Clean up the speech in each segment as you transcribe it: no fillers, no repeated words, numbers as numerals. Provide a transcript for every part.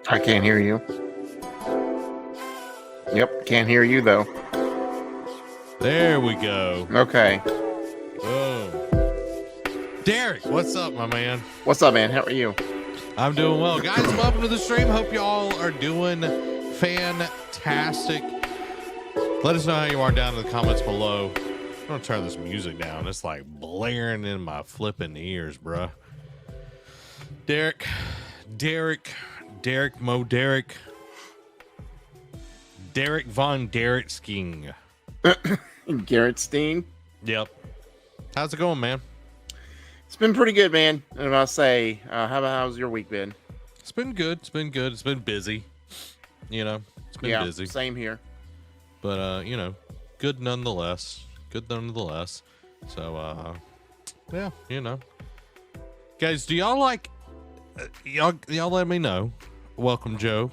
I can't hear you. Yep, can't hear you though. There we go. Okay. Oh, Derek, what's up, my man? What's up, man? How are you? I'm doing well, guys. Welcome to the stream. Hope y'all are doing fantastic. Let us know how you are down in the comments below. I'm gonna turn this music down. It's like blaring in my flipping ears, bruh. Derek Von Derek-Sking. Garrett Steen. Yep. How's it going, man? It's been pretty good, man. And I'll say, how's your week been? It's been good. It's been good. It's been busy. You know, it's been busy. Same here. But you know, good nonetheless. Good nonetheless. So yeah, you know. Guys, do y'all like y'all let me know. Welcome Joe.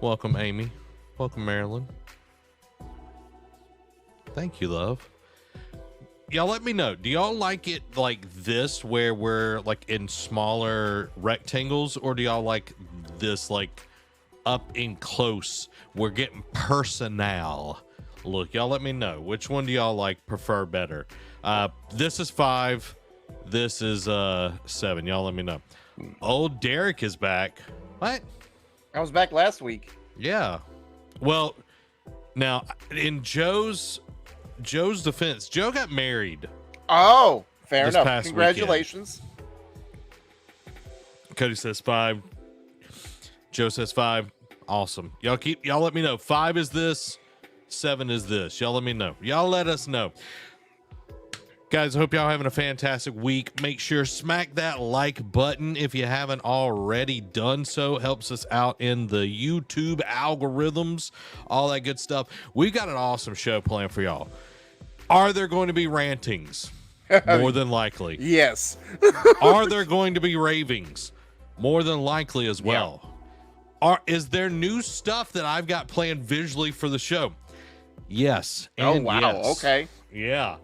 Welcome Amy. Welcome Marilyn. Thank you, love. y'all let me know. Do y'all like it like this, where we're like in smaller rectangles, or do y'all like this like up in close? We're getting personnel. Look, y'all let me know. Which one do y'all like prefer better? This is 5. This is 7. Y'all let me know. Old Derek is back. What? I was back last week. Yeah. Well, now in Joe's defense, Joe got married. Oh, fair this enough. past Congratulations. Weekend. Cody says 5. Joe says 5. Awesome. Y'all let me know. 5 is this. 7 is this. Y'all let me know. Y'all let us know. Guys, I hope y'all having a fantastic week. Make sure smack that like button if you haven't already done so. It helps us out in the YouTube algorithms, all that good stuff. We've got an awesome show planned for y'all. Are there going to be rantings? More than likely. Yes. Are there going to be ravings? More than likely as well. Yeah. Is there new stuff that I've got planned visually for the show? Yes. Oh, wow. Yes. Okay. Yeah.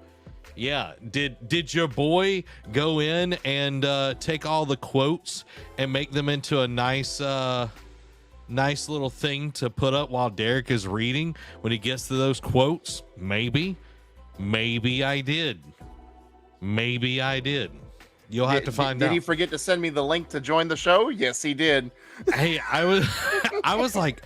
Yeah. Did your boy go in and take all the quotes and make them into a nice little thing to put up while Derek is reading when he gets to those quotes? Maybe I did. Maybe I did. You'll have to find out. Did he forget to send me the link to join the show? Yes, he did. Hey, I was like,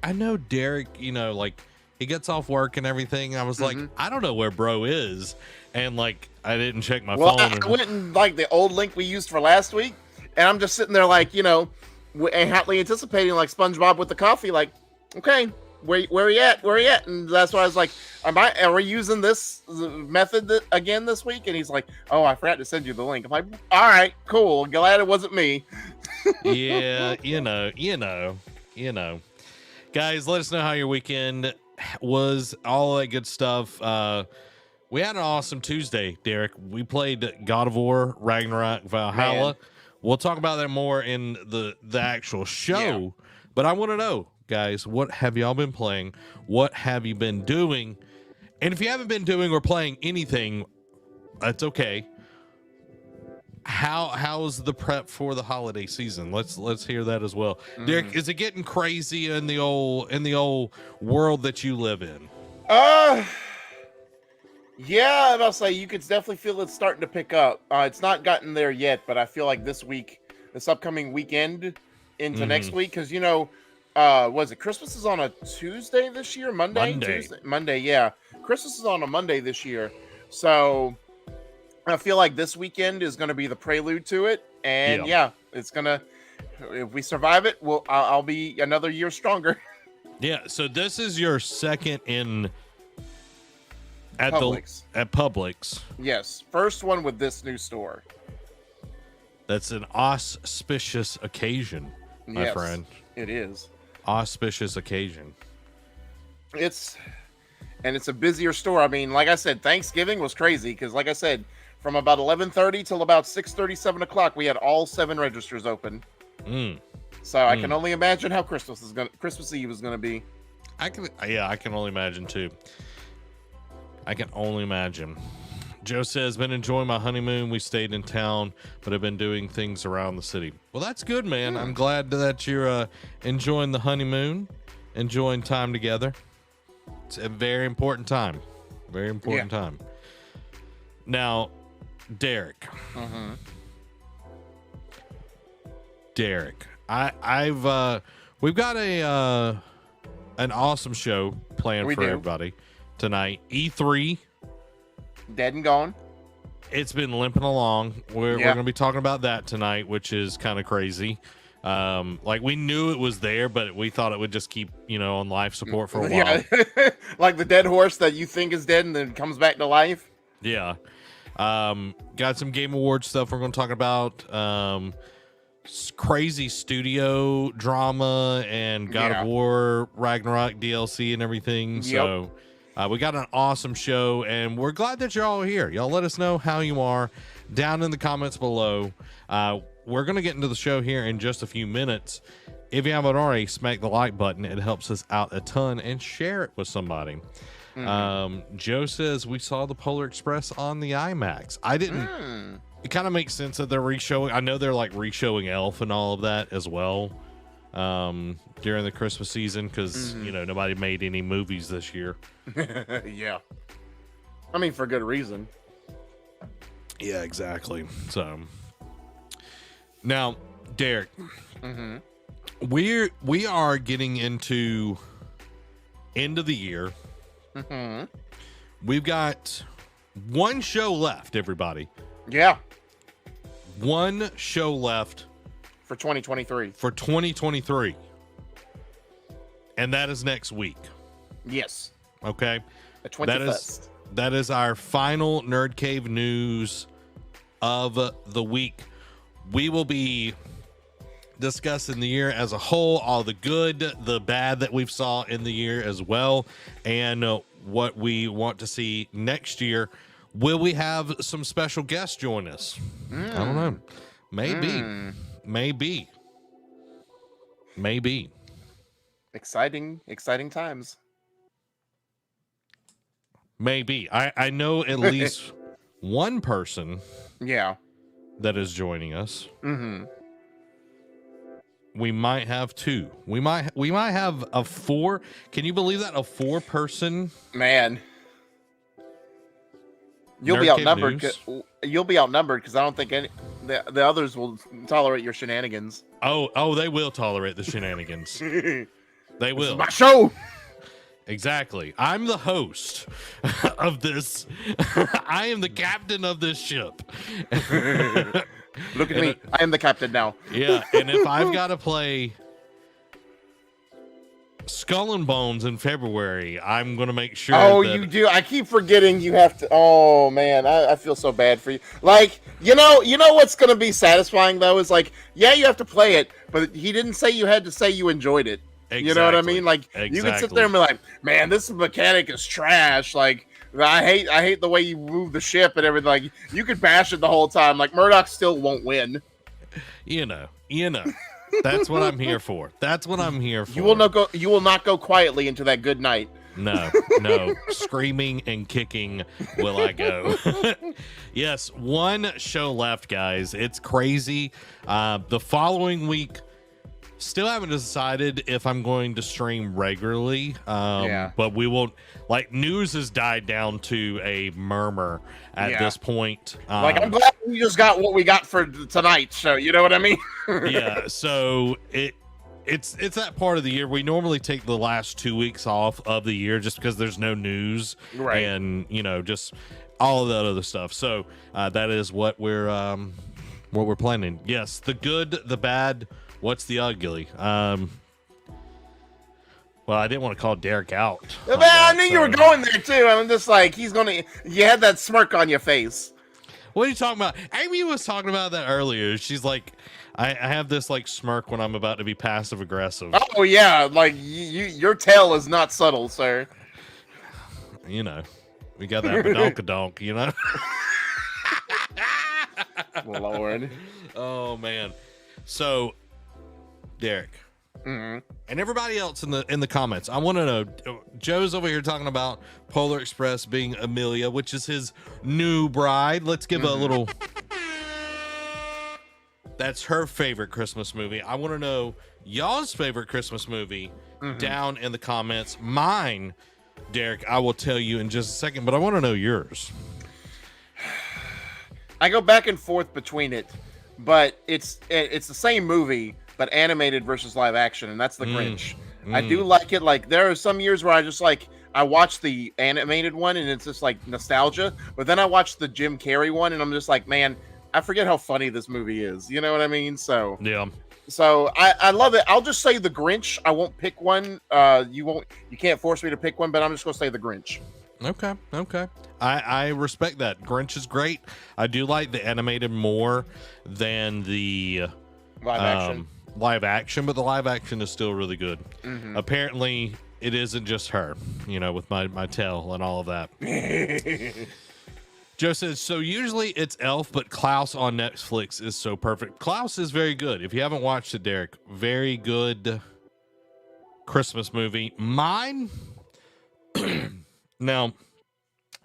I know Derek, like, he gets off work and everything. I was like, I don't know where bro is. And like, I didn't check my phone. I went and like the old link we used for last week. And I'm just sitting there like, and hotly anticipating like SpongeBob with the coffee. Like, okay, where he at? Where he at? And that's why I was like, are we using this method again this week? And he's like, oh, I forgot to send you the link. I'm like, all right, cool. Glad it wasn't me. Yeah, you know. Guys, let us know how your weekend was, all that good stuff. We had an awesome Tuesday, Derek. We played God of War Ragnarok Valhalla. Man. We'll talk about that more in the actual show. Yeah. But I want to know, guys, what have y'all been playing? What have you been doing? And if you haven't been doing or playing anything, that's okay. How's the prep for the holiday season? Let's hear that as well. Derek, is it getting crazy in the old world that you live in? Yeah, I'm about to say you could definitely feel it starting to pick up. It's not gotten there yet, but I feel like this upcoming weekend into next week, because was it Christmas is on a Tuesday this year? Monday, yeah. Christmas is on a Monday this year, so I feel like this weekend is going to be the prelude to it, and it's gonna. If we survive it, I'll be another year stronger. Yeah. So this is your second at Publix. Yes, first one with this new store. That's an auspicious occasion, my friend. It is auspicious occasion. It's a busier store. I mean, like I said, Thanksgiving was crazy because, like I said, from about 11:30 till about 6:30, 7 o'clock, we had all 7 registers open. So I can only imagine how Christmas Eve is gonna be. I can only imagine too. I can only imagine. Joe says, been enjoying my honeymoon. We stayed in town, but have been doing things around the city. Well, that's good, man. I'm glad that you're enjoying the honeymoon, enjoying time together. It's a very important time. Very important time. Now, Derek. Derek, we've got an awesome show planned for everybody tonight. E3, dead and gone. It's been limping along. We're going to be talking about that tonight, which is kind of crazy. Like we knew it was there, but we thought it would just keep, on life support for a while. Yeah. Like the dead horse that you think is dead and then comes back to life. Yeah. Got some Game Awards stuff we're going to talk about. Crazy studio drama and God of War Ragnarok DLC and everything. So we got an awesome show, and we're glad that you're all here. Y'all let us know how you are down in the comments below. We're going to get into the show here in just a few minutes. If you haven't already, smack the like button. It helps us out a ton, and share it with somebody. Joe says we saw the Polar Express on the IMAX. I didn't. It kind of makes sense that they're re-showing. I know they're like re-showing Elf and all of that as well during the Christmas season because nobody made any movies this year. Yeah, I mean for good reason. Yeah, exactly. So now, Derek, we are getting into end of the year. We've got one show left, everybody. Yeah. One show left for 2023. For 2023. And that is next week. Yes. Okay. The 21st. That is our final NerdCave news of the week. We will be discussing the year as a whole, all the good, the bad that we've saw in the year as well, and what we want to see next year. Will we have some special guests join us? I don't know. Maybe. Exciting times. Maybe. I know at least one person. Yeah. That is joining us. We might have two. We might have a four. Can you believe that? A 4-person? Man. You'll be outnumbered. You'll be outnumbered because I don't think the others will tolerate your shenanigans. Oh, they will tolerate the shenanigans. They will. This is my show. Exactly. I'm the host of this. I am the captain of this ship. Look at me. I am the captain now. Yeah, and if I've got to play Skull and Bones in February, I'm going to make sure. Oh, you do. I keep forgetting you have to. Oh man, I feel so bad for you. Like, you know what's going to be satisfying though is like, yeah, you have to play it, but he didn't say you had to say you enjoyed it. Exactly. You know what I mean? Like, you can sit there and be like, man, this mechanic is trash. Like, I hate the way you move the ship and everything. Like, you could bash it the whole time. Like, Murdoch still won't win. You know. That's what I'm here for. You will not go quietly into that good night. No. Screaming and kicking will I go. Yes, one show left, guys. It's crazy. The following week, still haven't decided if I'm going to stream regularly. But we won't. Like, news has died down to a murmur at this point. Like, I'm glad we just got what we got for tonight's show. You know what I mean? Yeah. So it's that part of the year. We normally take the last 2 weeks off of the year just because there's no news, right? And just all of that other stuff. So that is what we're planning. Yes, the good, the bad. What's the ugly? Well, I didn't want to call Derek out. Man, I knew you were going there too. I'm just like, you had that smirk on your face. What are you talking about? Amy was talking about that earlier. She's like, I have this like smirk when I'm about to be passive aggressive. Oh yeah, like your tail is not subtle, sir. We got that badonkadonk, Lord. Oh man. So, Derek, and everybody else in the comments, I want to know. Joe's over here talking about Polar Express being Amelia, which is his new bride. Let's give a little. That's her favorite Christmas movie. I want to know y'all's favorite Christmas movie down in the comments. Mine, Derek, I will tell you in just a second, but I want to know yours. I go back and forth between it, but it's the same movie, but animated versus live action, and that's The Grinch. I do like it. Like, there are some years where I watch the animated one, and it's just like nostalgia, but then I watch the Jim Carrey one, and I'm just like, man, I forget how funny this movie is. You know what I mean? So yeah. So I love it. I'll just say The Grinch. I won't pick one. You can't force me to pick one, but I'm just gonna say The Grinch. Okay. I respect that. Grinch is great. I do like the animated more than the live action, but the live action is still really good. Apparently, it isn't just her, with my tail and all of that. Joe says, so usually it's Elf, but Klaus on Netflix is so perfect. Klaus is very good. If you haven't watched it, Derek, very good Christmas movie. Mine, Now,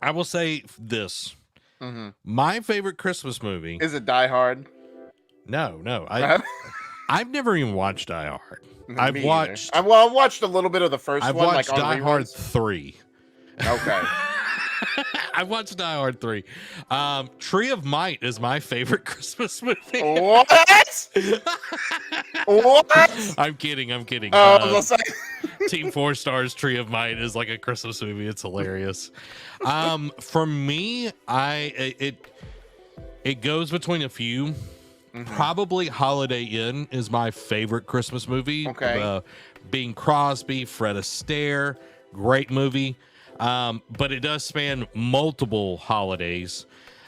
I will say this. Mm-hmm. My favorite Christmas movie. Is it Die Hard? No. I've never even watched Die Hard. I've Me watched. either. I watched a little bit of the first I've one, watched like on Die Hard reruns. 3. Okay. I watched Die Hard 3. Tree of Might is my favorite Christmas movie. What? What? I'm kidding. I was gonna say. Team 4 Stars Tree of Might is like a Christmas movie. It's hilarious. For me, it goes between a few. Mm-hmm. Probably Holiday Inn is my favorite Christmas movie. Okay. Bing Crosby, Fred Astaire, great movie. But it does span multiple holidays.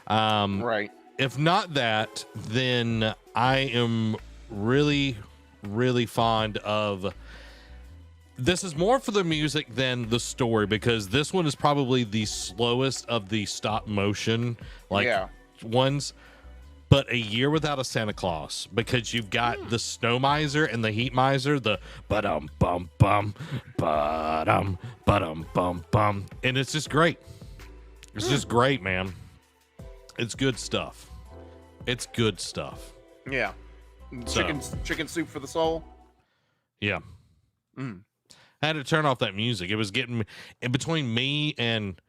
Right. If not that, then I am really, really fond of. This is more for the music than the story, because this one is probably the slowest of the stop motion ones. But A Year Without a Santa Claus, because you've got the Snow Miser and the Heat Miser, the ba-dum bum bum ba-dum bum bum, and it's just great. It's just great, man. It's good stuff. Yeah. Chicken soup for the soul. Yeah. I had to turn off that music. It was getting in between me and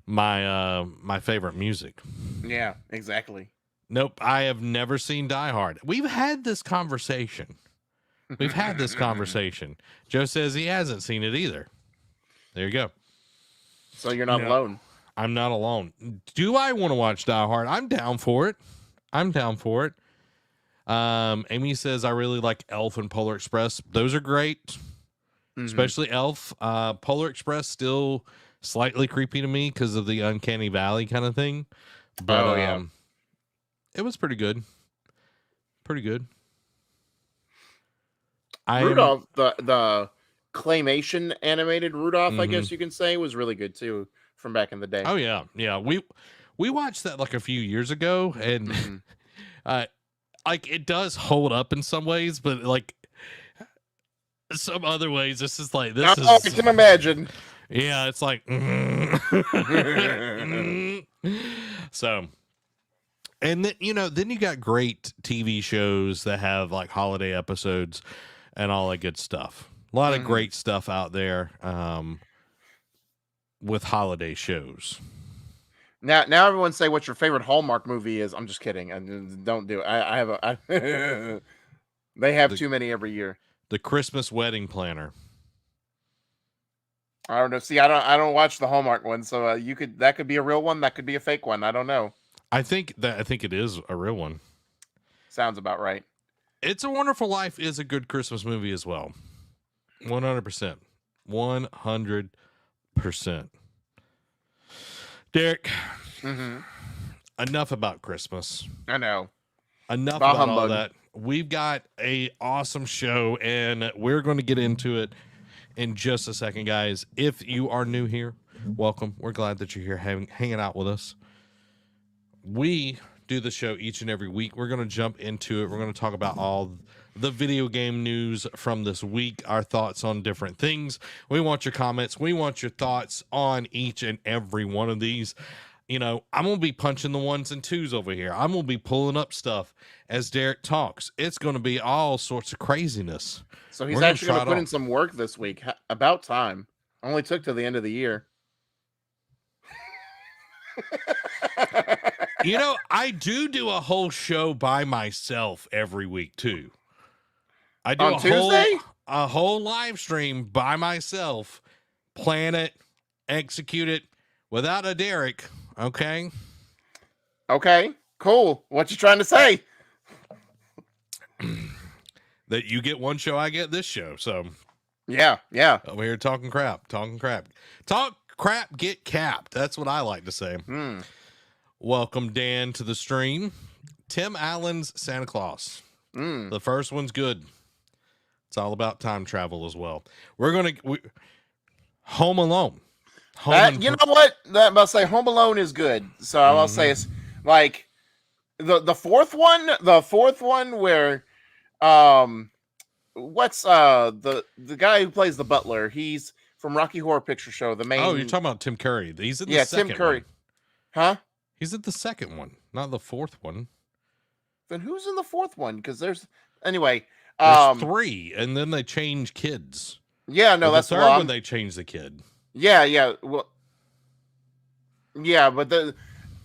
my favorite music. Yeah, exactly. Nope, I have never seen Die Hard. We've had this conversation. Joe says he hasn't seen it either. There you go. So you're not alone. I'm not alone. Do I want to watch Die Hard? I'm down for it. Amy says I really like Elf and Polar Express. Those are great. Especially Elf. Polar Express still slightly creepy to me because of the Uncanny Valley kind of thing. But it was pretty good. Rudolph, the claymation animated Rudolph, I guess you can say, was really good too from back in the day. Oh yeah. We watched that like a few years ago, and like it does hold up in some ways, but like some other ways, this is like this. I can imagine. Yeah, it's like so. And then, then you got great TV shows that have like holiday episodes and all that good stuff. A lot of great stuff out there with holiday shows. Now everyone say what your favorite Hallmark movie is. I'm just kidding. And don't do it. They have too many every year. The Christmas Wedding Planner. I don't know. See, I don't watch the Hallmark one, so that could be a real one, that could be a fake one. I don't know. I think it is a real one. Sounds about right. It's a Wonderful Life is a good Christmas movie as well. 100%. 100%. Derek, enough about Christmas. I know. Enough about all that. We've got a awesome show, and we're going to get into it in just a second, guys. If you are new here, welcome. We're glad that you're here hanging out with us. We do the show each and every week. We're going to jump into it. We're going to talk about all the video game news from this week, our thoughts on different things. We want your comments. We want your thoughts on each and every one of these. I'm going to be punching the ones and twos over here. I'm going to be pulling up stuff as Derek talks. It's going to be all sorts of craziness. So he's actually going to put in some work this week. About time. Only took till the end of the year. I do a whole show by myself every week too. I do on Tuesday? A whole live stream by myself, plan it, execute it without a Derek. Okay, cool. What you trying to say? That you get one show, I get this show. So yeah. Over here talking crap, talk crap, get capped. That's what I like to say. Welcome, Dan, to the stream. Tim Allen's Santa Claus. The first one's good. It's all about time travel as well. Home Alone. You know what? That must say Home Alone is good. So I will say it's like the fourth one. The fourth one where what's the guy who plays the butler? He's from Rocky Horror Picture Show. The main. Oh, you're talking about Tim Curry. He's in the Yeah, second Tim Curry. one. Huh? He's in the second one, not the fourth one. Then who's in the fourth one? Because there's anyway. There's 3, and then they change kids. Yeah, no, Or that's the third one. They change the kid. Yeah. Well, yeah, but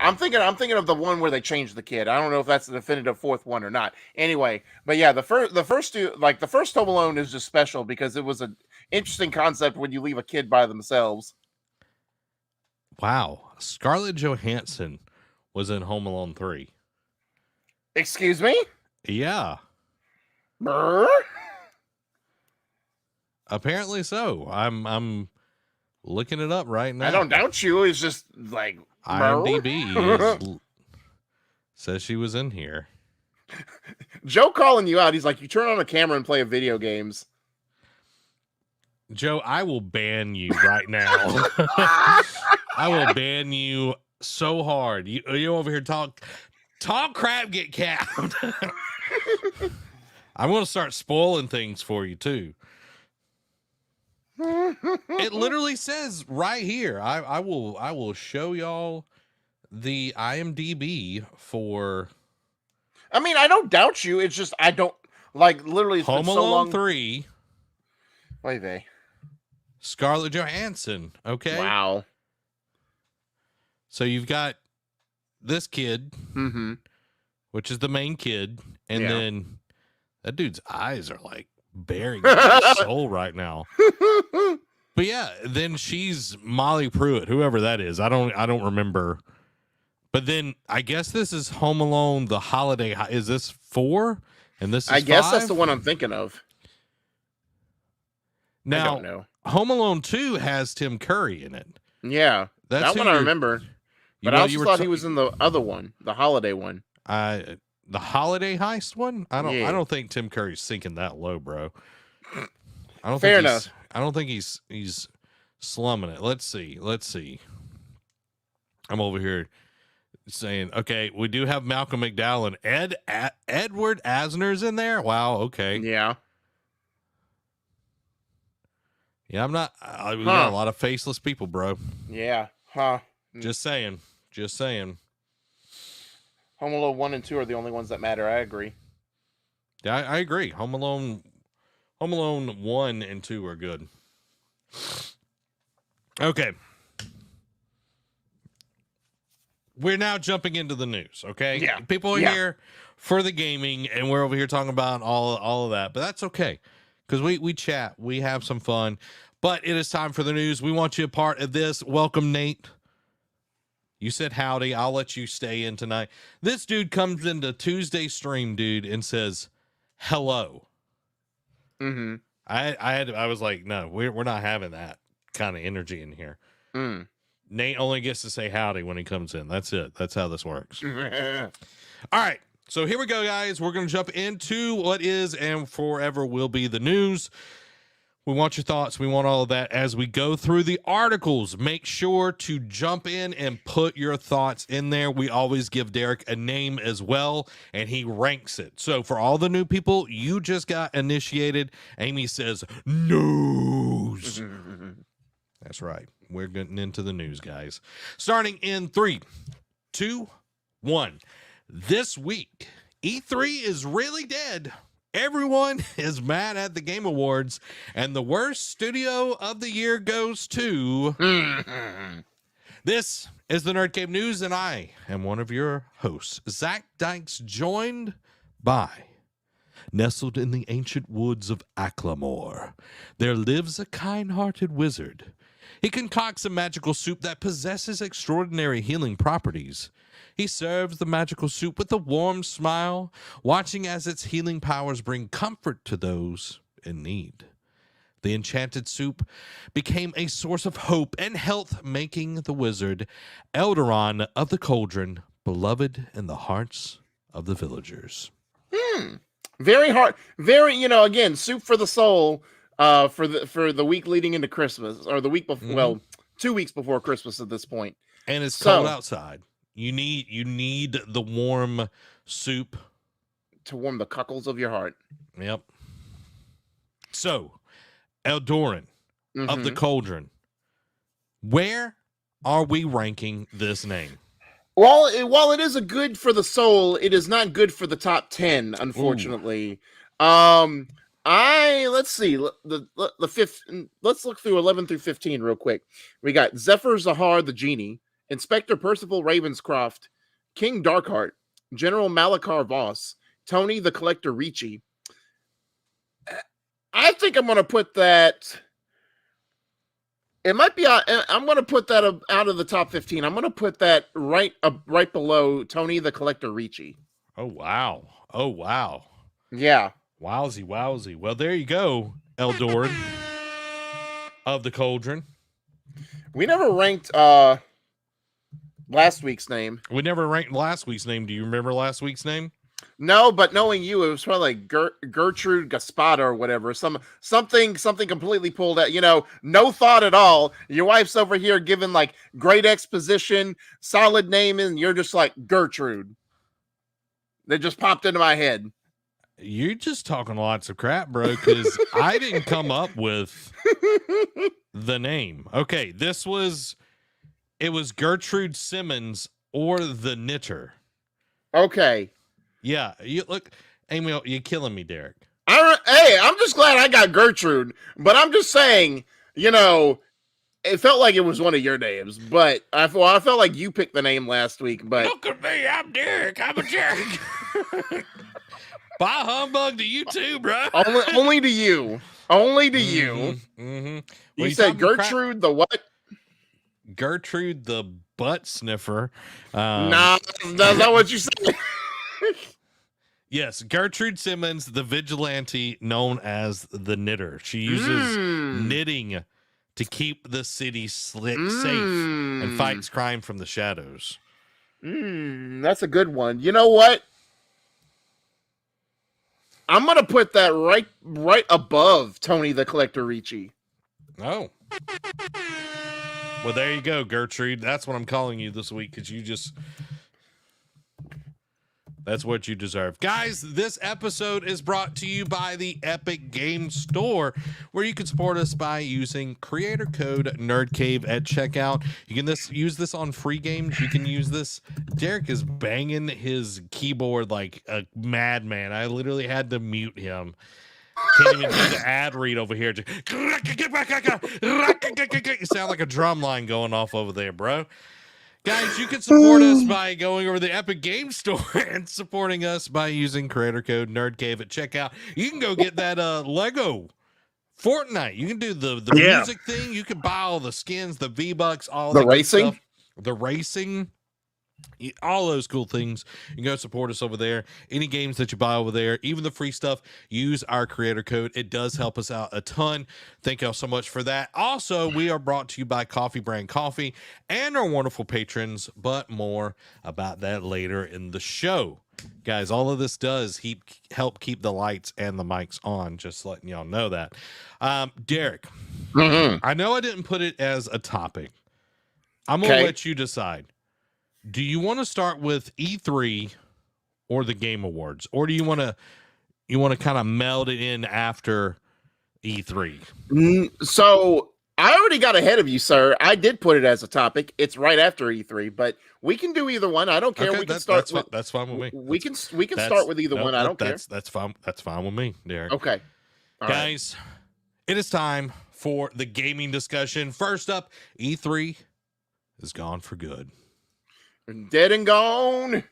I'm thinking of the one where they changed the kid. I don't know if that's the definitive fourth one or not. Anyway, but yeah, the first two, like the first Home Alone is just special because it was an interesting concept when you leave a kid by themselves. Wow, Scarlett Johansson was in Home Alone 3. Excuse me? Yeah. Brr? Apparently so. I'm looking it up right now. I don't doubt you. It's just like IMDb says she was in here. Joe calling you out. He's like, you turn on a camera and play video games. Joe, I will ban you right now. I will ban you so hard. You over here talk crap, get capped. I'm going to start spoiling things for you too. It literally says right here. I will show y'all the IMDb for. I mean, I don't doubt you. It's just I don't like literally. It's Home been so Alone long. 3. Wait, they. Scarlett Johansson. Okay. Wow. So you've got this kid, which is the main kid, and then that dude's eyes are like bearing his soul right now. But yeah, then she's Molly Pruitt, whoever that is. I don't remember. But then I guess this is Home Alone, the holiday. Is this 4? And this is I guess 5? that's the one I'm thinking of. Now, I don't know. Home Alone 2 has Tim Curry in it. Yeah, That's that one I remember. But I also thought he was in the other one, the holiday one. The holiday heist one? I Yeah. don't think Tim Curry's sinking that low, bro. Fair enough. I don't think he's slumming it. Let's see. I'm over here saying, okay, we do have Malcolm McDowell and Edward Asner's in there. Wow, okay. Yeah. Yeah, we got a lot of faceless people, bro. Yeah. Huh. Just saying. Home Alone 1 and 2 are the only ones that matter. I agree. Yeah, I agree. Home Alone 1 and 2 are good. Okay. We're now jumping into the news, okay? Yeah. People are here for the gaming, and we're over here talking about all of that. But that's okay, because we chat. We have some fun. But it is time for the news. We want you a part of this. Welcome, Nate. You said howdy. I'll let you stay in tonight. This dude comes into Tuesday stream, dude, and says hello. Mm-hmm. I was like, no, we're not having that kind of energy in here. Nate only gets to say howdy when he comes in. That's it. That's how this works. All right. So here we go, guys. We're going to jump into what is and forever will be the news. We want your thoughts. We want all of that as we go through the articles. Make sure to jump in and put your thoughts in there. We always give Derek a name as well, and he ranks it. So for all the new people, you just got initiated. Amy says, news. That's right. We're getting into the news, guys. Starting in 3, 2, 1. This week, E3 is really dead. Everyone is mad at the Game Awards, and the worst studio of the year goes to... This is the NerdCave News, and I am one of your hosts, Zach Dykes, joined by... Nestled in the ancient woods of Acklamore, there lives a kind-hearted wizard. He concocts a magical soup that possesses extraordinary healing properties. He serves the magical soup with a warm smile, watching as its healing powers bring comfort to those in need. The enchanted soup became a source of hope and health, making the wizard Eldaron of the Cauldron beloved in the hearts of the villagers. Very hard. Very, again, soup for the soul. For the week leading into Christmas, or the week before, well, 2 weeks before Christmas at this point. And it's cold outside. You need the warm soup to warm the cockles of your heart. Yep. So, Eldoran, of the Cauldron. Where are we ranking this name? Well, while it is a good for the soul, it is not good for the top 10, unfortunately. Ooh. Let's see the fifth. Let's look through 11 through 15 real quick. We got Zephyr Zahar the Genie, Inspector Percival Ravenscroft, King Darkheart, General Malachar Voss, Tony the Collector Ricci. I think I'm going to put that. It might be. I'm going to put that out of the top 15. I'm going to put that right below Tony the Collector Ricci. Oh wow! Oh wow! Yeah. Wowsy! Well, there you go, Eldord of the Cauldron. We never ranked last week's name. We never ranked last week's name. Do you remember last week's name? No, but knowing you, it was probably like Gertrude Gaspada or whatever. Something completely pulled out. No thought at all. Your wife's over here giving like great exposition, solid name, and you're just like Gertrude. That just popped into my head. You're just talking lots of crap, bro, because I didn't come up with the name. Okay, it was Gertrude Simmons or the Knitter. Okay. Yeah, Amy, you're killing me, Derek. Hey, I'm just glad I got Gertrude, but I'm just saying, it felt like it was one of your names, but I felt like you picked the name last week. But look at me, I'm Derek. I'm a jerk. Bye humbug to you too, bro. Only to you. Only to you. Mm-hmm. You said Gertrude the what? Gertrude the butt sniffer. Nah, that's not what you said. Yes, Gertrude Simmons, the vigilante known as the Knitter. She uses knitting to keep the city safe and fights crime from the shadows. That's a good one. You know what? I'm going to put that right above Tony the Collector Ricci. Oh. Well, there you go, Gertrude. That's what I'm calling you this week because that's what you deserve. Guys, this episode is brought to you by the Epic Games Store, where you can support us by using creator code NerdCave at checkout. You can use this on free games. You can use this. Derek is banging his keyboard like a madman. I literally had to mute him. Can't even do the ad read over here. You sound like a drum line going off over there, bro. Guys, you can support us by going over the Epic Games Store and supporting us by using creator code NerdCave at checkout. You can go get that Lego Fortnite. You can do the music thing. You can buy all the skins, the V-Bucks, all the racing stuff. The racing. All those cool things. You can go support us over there. Any games that you buy over there, even the free stuff, use our creator code. It does help us out a ton. Thank y'all so much for that. Also, we are brought to you by Coffee Brand Coffee and our wonderful patrons, but more about that later in the show. Guys, all of this does help keep the lights and the mics on, just letting y'all know that. Derek, I know I didn't put it as a topic. I'm going to let you decide. Do you want to start with E3 or the Game Awards, or do you want to kind of meld it in after E3? So I already got ahead of you, sir. I did put it as a topic. It's right after E3, but we can do either one. I don't care. Okay, we can start. That's fine with me. We can start with either one. I don't care. That's fine. That's fine with me, Derek. Okay, all guys, it is time for the gaming discussion. First up, E3 is gone for good. Dead and gone.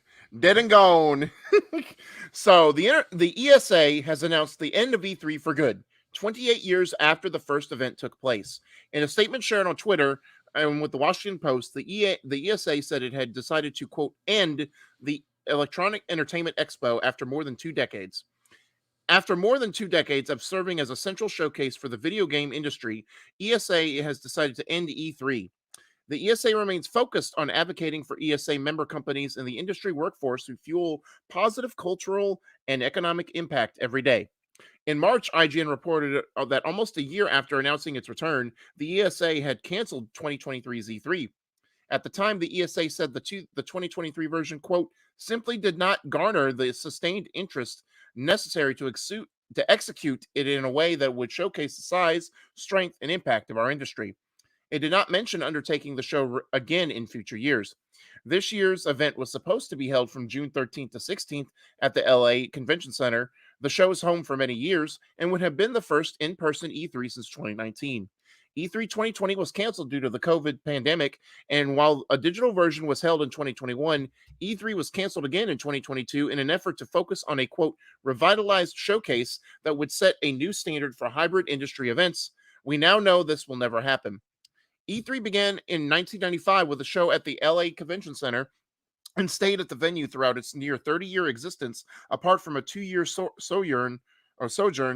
So the ESA has announced the end of E3 for good, 28 years after the first event took place. In a statement shared on Twitter and with the Washington Post, the ESA said it had decided to, quote, end the Electronic Entertainment Expo after more than 2 decades. After more than 2 decades of serving as a central showcase for the video game industry, ESA has decided to end E3. The ESA remains focused on advocating for ESA member companies and the industry workforce who fuel positive cultural and economic impact every day. In March, IGN reported that almost a year after announcing its return, the ESA had canceled 2023's E3. At the time, the ESA said the 2023 version, quote, simply did not garner the sustained interest necessary to to execute it in a way that would showcase the size, strength, and impact of our industry. It did not mention undertaking the show again in future years. This year's event was supposed to be held from June 13th to 16th at the LA Convention Center. The show is home for many years and would have been the first in person E3 since 2019. E3 2020 was canceled due to the COVID pandemic, and while a digital version was held in 2021, E3 was canceled again in 2022 in an effort to focus on a quote, revitalized showcase that would set a new standard for hybrid industry events. We now know this will never happen. E3 began in 1995 with a show at the LA Convention Center and stayed at the venue throughout its near 30-year existence, apart from a 2-year sojourn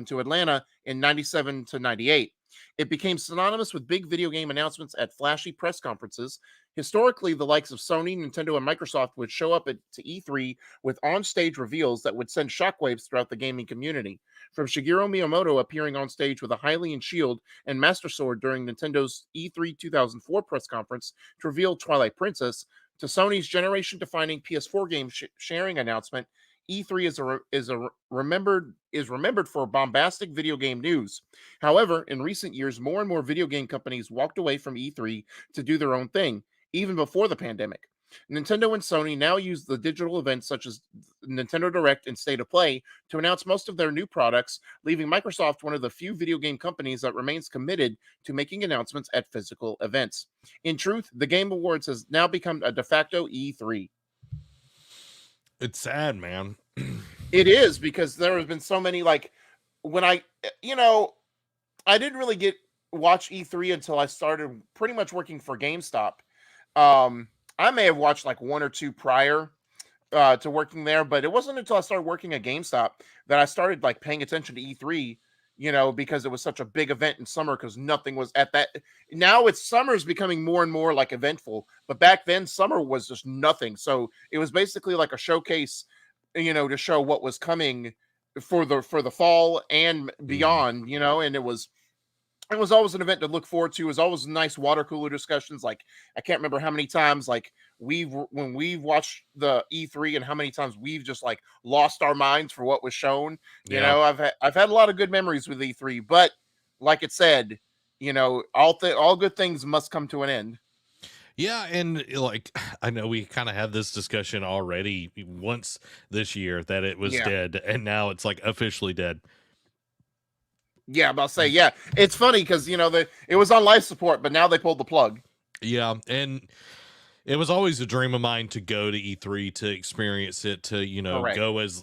to Atlanta in 97 to 98. It became synonymous with big video game announcements at flashy press conferences. Historically, the likes of Sony, Nintendo, and Microsoft would show up to E3 with on-stage reveals that would send shockwaves throughout the gaming community. From Shigeru Miyamoto appearing on stage with a Hylian shield and Master Sword during Nintendo's E3 2004 press conference to reveal Twilight Princess, to Sony's generation-defining PS4 game sharing announcement, E3 is remembered for bombastic video game news. However, in recent years, more and more video game companies walked away from E3 to do their own thing, even before the pandemic. Nintendo and Sony now use the digital events such as Nintendo Direct and State of Play to announce most of their new products, leaving Microsoft one of the few video game companies that remains committed to making announcements at physical events. In truth, the Game Awards has now become a de facto E3. It's sad, man. It is, because there have been so many, like, when I didn't really watch E3 until I started pretty much working for GameStop. I may have watched like one or two prior to working there, but it wasn't until I started working at GameStop that I started like paying attention to E3, because it was such a big event in summer, because nothing was at that. Now summer's becoming more and more like eventful, but back then summer was just nothing. So it was basically like a showcase, to show what was coming for the fall and beyond, and it was always an event to look forward to. It was always nice water cooler discussions. Like, I can't remember how many times like when we've watched the E3 and how many times we've just like lost our minds for what was shown. I've had a lot of good memories with E3, but like it said, all good things must come to an end. Yeah, and like I know we kind of had this discussion already once this year that it was dead, and now it's like officially dead. Yeah, I'm about to say, yeah. It's funny because, it was on life support, but now they pulled the plug. Yeah, and it was always a dream of mine to go to E3, to experience it, to, Correct. go as,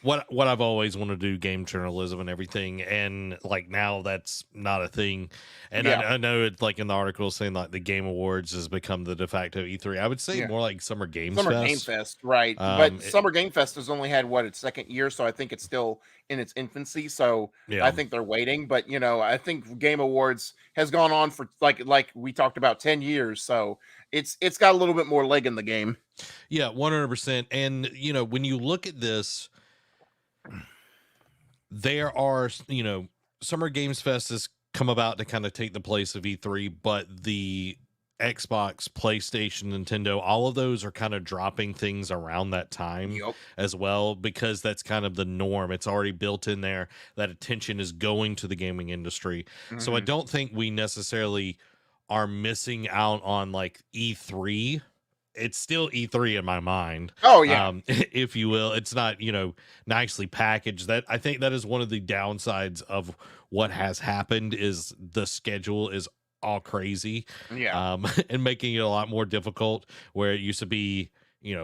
what I've always wanted to do, game journalism and everything. And like now that's not a thing. And I know it's like in the article saying like the Game Awards has become the de facto E3. I would say more like Summer Game Fest, right? But Summer Game Fest has only had its second year, so I think it's still in its infancy. So I think they're waiting. But I think Game Awards has gone on for like we talked about 10 years. So it's got a little bit more leg in the game. Yeah, 100%. And when you look at this, there are, Summer Games Fest has come about to kind of take the place of E3, but the Xbox, PlayStation, Nintendo, all of those are kind of dropping things around that time as well, because that's kind of the norm. It's already built in there that attention is going to the gaming industry. Mm-hmm. So I don't think we necessarily are missing out on like E3. It's still E3 in my mind. Oh yeah. If you will. It's not, nicely packaged. That I think that is one of the downsides of what has happened is the schedule is all crazy. Yeah. And making it a lot more difficult where it used to be,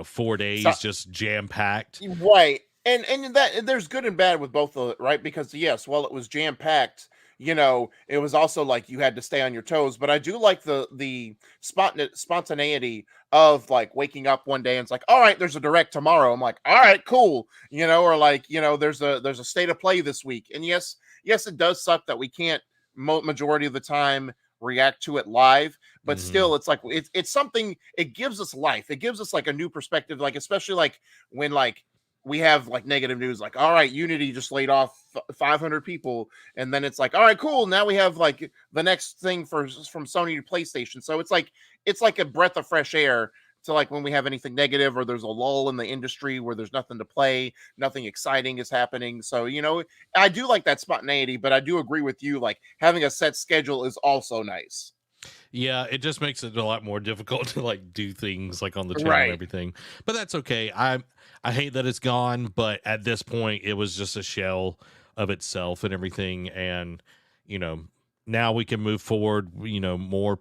4 days just jam packed. Right. And that there's good and bad with both of it, right? Because yes, while it was jam packed, it was also like you had to stay on your toes. But I do like the spontaneity of like waking up one day and it's like, all right, there's a direct tomorrow. I'm like, all right, cool. Or like, there's a state of play this week. And yes, it does suck that we can't majority of the time react to it live, but still it's like it's something. It gives us life. It gives us like a new perspective, like especially like when like we have like negative news, like, all right, Unity just laid off 500 people. And then it's like, all right, cool. Now we have like the next thing from Sony to PlayStation. So it's like a breath of fresh air to like when we have anything negative or there's a lull in the industry where there's nothing to play, nothing exciting is happening. So, I do like that spontaneity, but I do agree with you. Like having a set schedule is also nice. Yeah, it just makes it a lot more difficult to like do things like on the channel and Right. everything. But that's okay. I hate that it's gone, but at this point it was just a shell of itself and everything. And, you know, now we can move forward, more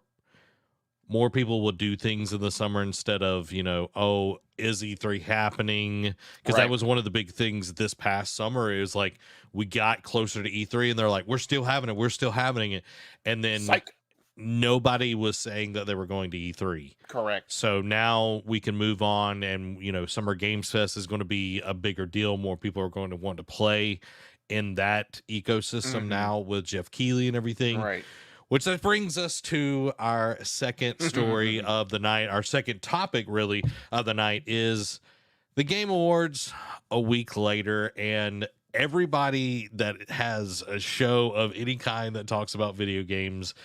people will do things in the summer instead of, oh, is E3 happening? Because that Right. was one of the big things this past summer. It was like we got closer to E3 and they're like, we're still having it, we're still having it. And then Psych. nobody was saying that they were going to E3. Correct. So now we can move on, and Summer Games Fest is going to be a bigger deal. More people are going to want to play in that ecosystem now with Jeff Keighley and everything. Right. Which that brings us to our second story of the night. Our second topic, really, of the night is the Game Awards a week later, and everybody that has a show of any kind that talks about video games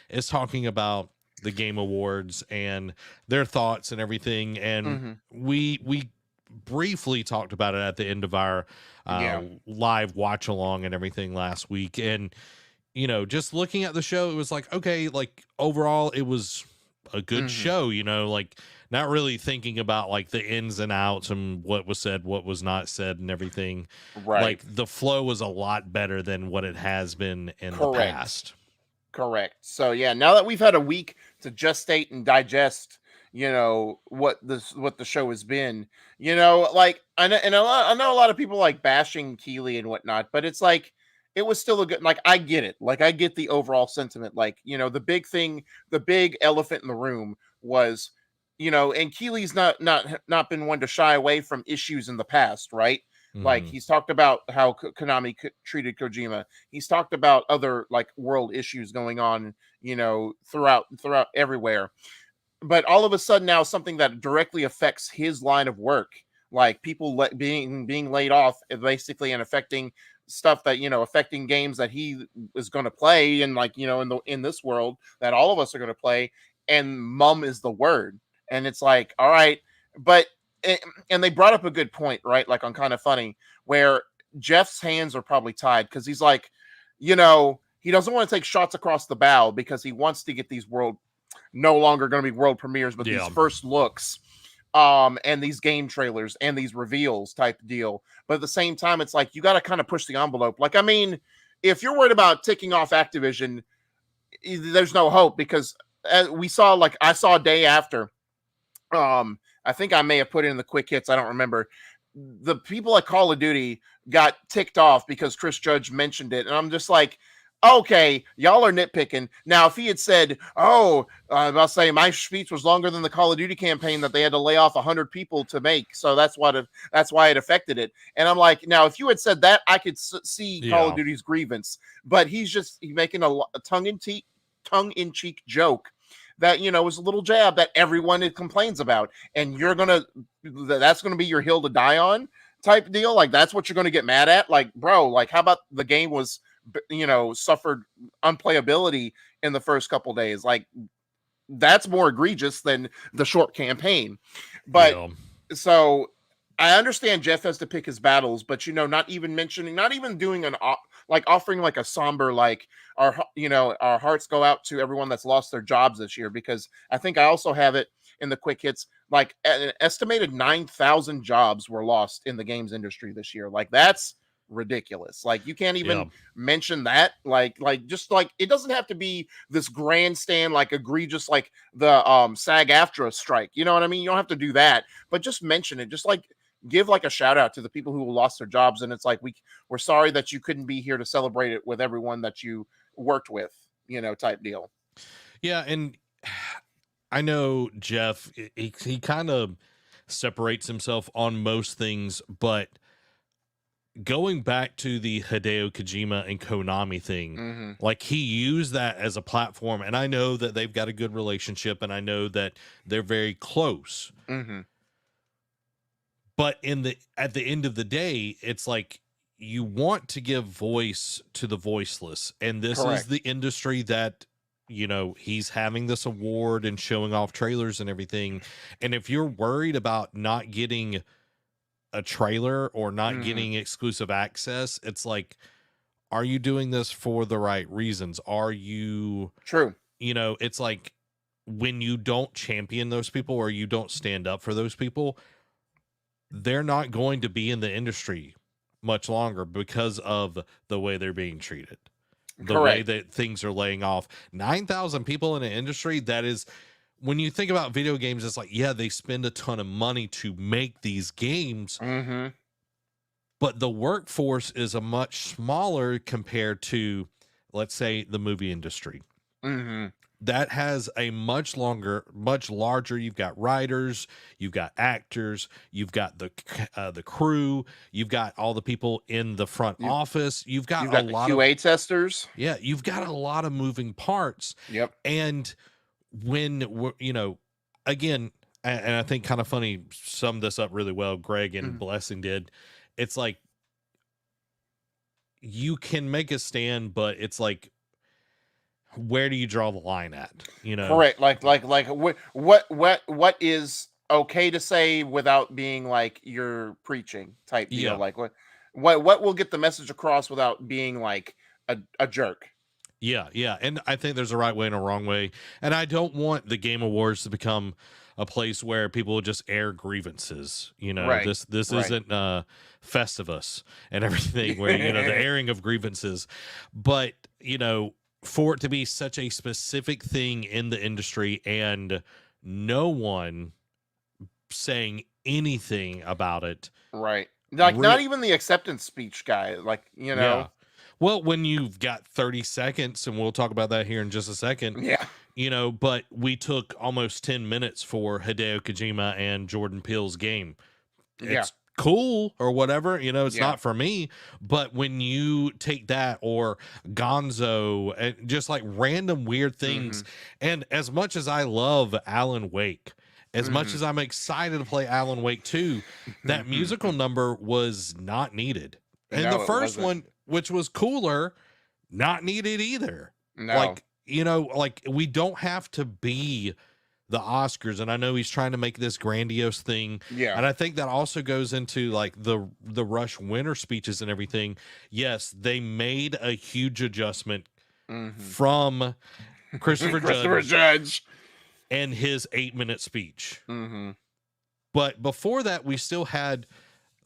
is talking about the Game Awards and their thoughts and everything. And we briefly talked about it at the end of our live watch along and everything last week. And just looking at the show, it was like, okay, like overall, it was a good show, like not really thinking about like the ins and outs and what was said, what was not said and everything. Right. Like the flow was a lot better than what it has been in the past. Correct. So yeah, now that we've had a week to gestate and digest, what the show has been, like I know a lot of people like bashing Keeley and whatnot, but it's like it was still a good, like I get it. Like I get the overall sentiment. Like, the big thing, the big elephant in the room was, and Keeley's not been one to shy away from issues in the past, right? Like he's talked about how Konami treated Kojima. He's talked about other like world issues going on, throughout everywhere. But all of a sudden now something that directly affects his line of work, like people being laid off, basically, and affecting stuff that affecting games that he is going to play, and like in this world that all of us are going to play, and mum is the word, and it's like, all right, but. And they brought up a good point, right? Like on Kind of Funny, where Jeff's hands are probably tied because he's like, he doesn't want to take shots across the bow because he wants to get these no longer going to be world premieres, but these first looks, and these game trailers and these reveals type deal. But at the same time, it's like you got to kind of push the envelope. Like, I mean, if you're worried about ticking off Activision, there's no hope because we saw, like, I saw a day after. I think I may have put it in the quick hits. I don't remember. The people at Call of Duty got ticked off because Chris Judge mentioned it. And I'm just like, okay, y'all are nitpicking. Now, if he had said, I'll say my speech was longer than the Call of Duty campaign that they had to lay off 100 people to make. So that's why it affected it. And I'm like, now, if you had said that, I could see Call of Duty's grievance. But he's making a tongue-in-cheek joke that was a little jab that everyone complains about, and that's gonna be your hill to die on type deal. Like that's what you're gonna get mad at. Like, bro, like how about the game was suffered unplayability in the first couple days? Like that's more egregious than the short campaign. But so I understand Jeff has to pick his battles, but not even doing offering like a somber, like our hearts go out to everyone that's lost their jobs this year, because I think I also have it in the quick hits, like an estimated 9,000 jobs were lost in the games industry this year. Like that's ridiculous. Like you can't even mention that. Like just like it doesn't have to be this grandstand, like egregious, like the SAG-AFTRA strike. You know what I mean? You don't have to do that, but just mention it. Just like give like a shout out to the people who lost their jobs, and it's like we're sorry that you couldn't be here to celebrate it with everyone that you worked with, type deal. Yeah, and I know Jeff, he kind of separates himself on most things, but going back to the Hideo Kojima and Konami thing, like he used that as a platform, and I know that they've got a good relationship, and I know that they're very close. But at the end of the day, it's like you want to give voice to the voiceless, and this is the industry that he's having this award and showing off trailers and everything. And if you're worried about not getting a trailer or not getting exclusive access, it's like, are you doing this for the right reasons? Are you True? It's like when you don't champion those people or you don't stand up for those people, they're not going to be in the industry much longer because of the way they're being treated. The way that things are laying off 9,000 people in an industry that is, when you think about video games, it's like, yeah, they spend a ton of money to make these games, but the workforce is a much smaller compared to, let's say, the movie industry. That has a much larger. You've got writers, you've got actors, you've got the crew, you've got all the people in the front office, you've got a lot of QA testers. Yeah, you've got a lot of moving parts. Yep. And when again, and I think kind of funny summed this up really well, Greg and Blessing did. It's like you can make a stand, but it's like, where do you draw the line at? Correct. Like what is okay to say without being like you're preaching type deal? Yeah. Like what will get the message across without being like a jerk? Yeah, and I think there's a right way and a wrong way, and I don't want the Game Awards to become a place where people will just air grievances. This isn't Festivus and everything where the airing of grievances, but for it to be such a specific thing in the industry and no one saying anything about it. Right. Like not even the acceptance speech guy, like, Yeah. Well, when you've got 30 seconds, and we'll talk about that here in just a second. Yeah. But we took almost 10 minutes for Hideo Kojima and Jordan Peele's game. It's cool or whatever, it's not for me, but when you take that or Gonzo and just like random weird things, and as much as I love Alan Wake, as much as I'm excited to play Alan Wake 2, that musical number was not needed. And No, the first one, which was cooler, not needed either. No. Like we don't have to be the Oscars, and I know he's trying to make this grandiose thing. Yeah. And I think that also goes into like the Rush winner speeches and everything. Yes, they made a huge adjustment from Christopher Judge and his 8-minute speech. But before that, we still had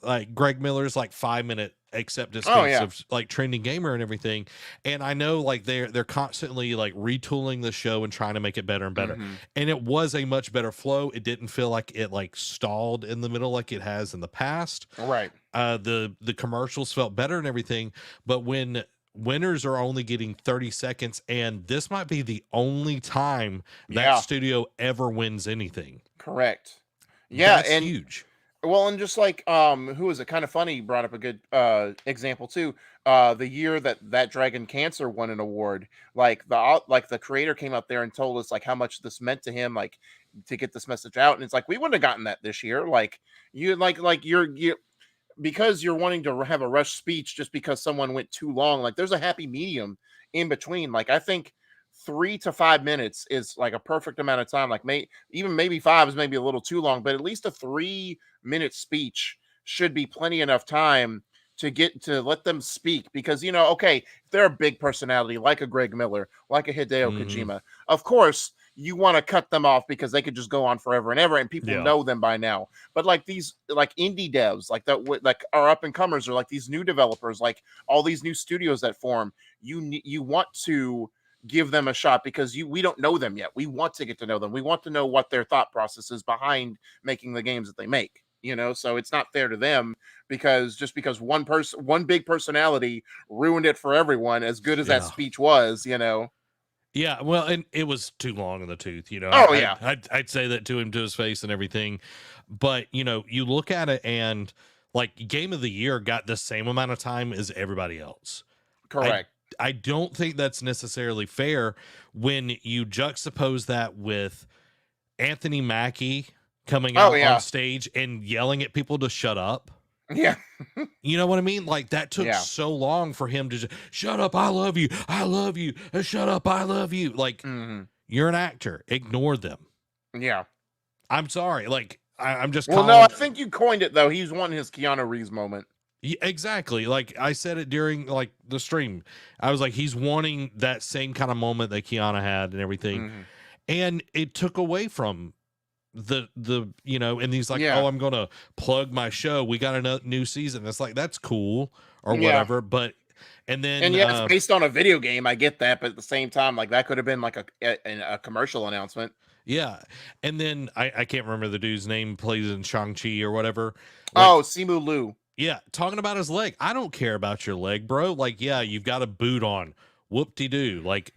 like Greg Miller's like 5-minute acceptance speech of like Trending Gamer and everything. And I know like they're constantly like retooling the show and trying to make it better and better. And it was a much better flow. It didn't feel like it like stalled in the middle like it has in the past. Right. The commercials felt better and everything. But when winners are only getting 30 seconds, and this might be the only time that studio ever wins anything. Correct. Yeah. That's and huge. Well, and just like who is it? Kind of funny brought up a good example too. The year that Dragon Cancer won an award, like the creator came up there and told us like how much this meant to him, like to get this message out. And it's like we wouldn't have gotten that this year. Like you you because you're wanting to have a rush speech just because someone went too long. Like there's a happy medium in between. Like I think 3 to 5 minutes is like a perfect amount of time. Like maybe 5 is maybe a little too long, but at least a 3-minute speech should be plenty enough time to let them speak, because okay, if they're a big personality like a Greg Miller, like a Hideo Kojima, of course you want to cut them off because they could just go on forever and ever and people know them by now. But like these like indie devs like that, like our up and comers, or like these new developers, like all these new studios that form, you want to give them a shot because we don't know them yet. We want to get to know them. We want to know what their thought process is behind making the games that they make. So it's not fair to them because one big personality ruined it for everyone, as good as that speech was. Yeah, well, and it was too long in the tooth. I'd say that to him to his face and everything. But you look at it and like Game of the Year got the same amount of time as everybody else. Correct. I don't think that's necessarily fair when you juxtapose that with Anthony Mackie coming out on stage and yelling at people to shut up. Yeah. You know what I mean? Like that took Yeah. so long for him to just shut up. I love you. I love you. Shut up. I love you. Like Hmm. you're an actor. Ignore them. Yeah. I'm sorry. Like I'm just Well, no, I calling. think you coined it though. He's wanting his Keanu Reeves moment. Exactly. Like I said it during like the stream. I was like, he's wanting that same kind of moment that Kiana had and everything. Hmm. And it took away from the and he's like, oh, Yeah. I'm gonna plug my show, we got a new season. It's like, that's cool or Yeah. whatever, but and And then yeah, it's based on a video game. I get that, but at the same time, like that could have been like a commercial announcement. yeah, and then I can't remember the dude's name, plays in Shang-Chi or whatever, like, Oh, Simu Liu. yeah, talking about his leg. I don't care about your leg, bro. Like, yeah, you've got a boot on, whoop-de-doo. Like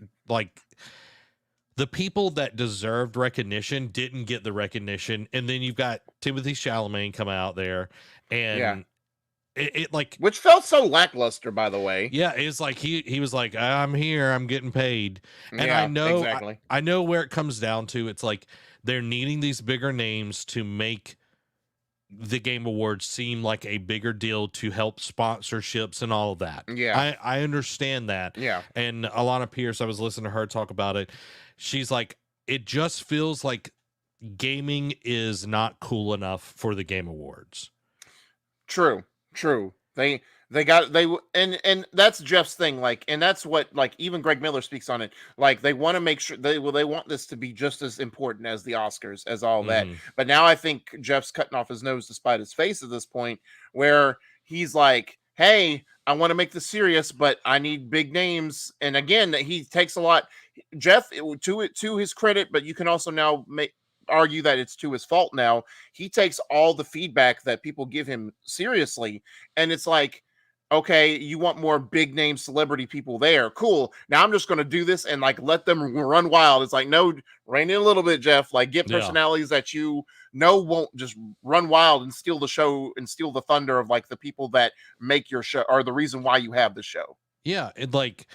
the people that deserved recognition didn't get the recognition, and then you've got Timothy Chalamet come out there, Yeah. and it like, Which felt so lackluster, by the way. yeah, it's like he was like, I'm here, I'm getting paid, and I Yeah, know exactly. I know where it comes down to. It's like they're needing these bigger names to make the Game Awards seem like a bigger deal to help sponsorships and all of that. Yeah. I understand that. Yeah. And Alana Pierce, I was listening to her talk about it. She's like, it just feels like gaming is not cool enough for the Game Awards. True. True. And that's Jeff's thing. Like, and that's what, like, even Greg Miller speaks on it. Like, they want to make sure they want this to be just as important as the Oscars, as all that. Mhm. But now I think Jeff's cutting off his nose to spite his face at this point, where he's like, "Hey, I want to make this serious, but I need big names." And again, he takes a lot. Jeff, to his credit, but you can also now argue that it's to his fault now. He takes all the feedback that people give him seriously, and it's like, okay, you want more big name celebrity people there, cool, now I'm just going to do this and like let them run wild. It's like, no, rein in a little bit, Jeff. Like, get Yeah. personalities that you know won't just run wild and steal the show and steal the thunder of like the people that make your show, or the reason why you have the show. Yeah, and like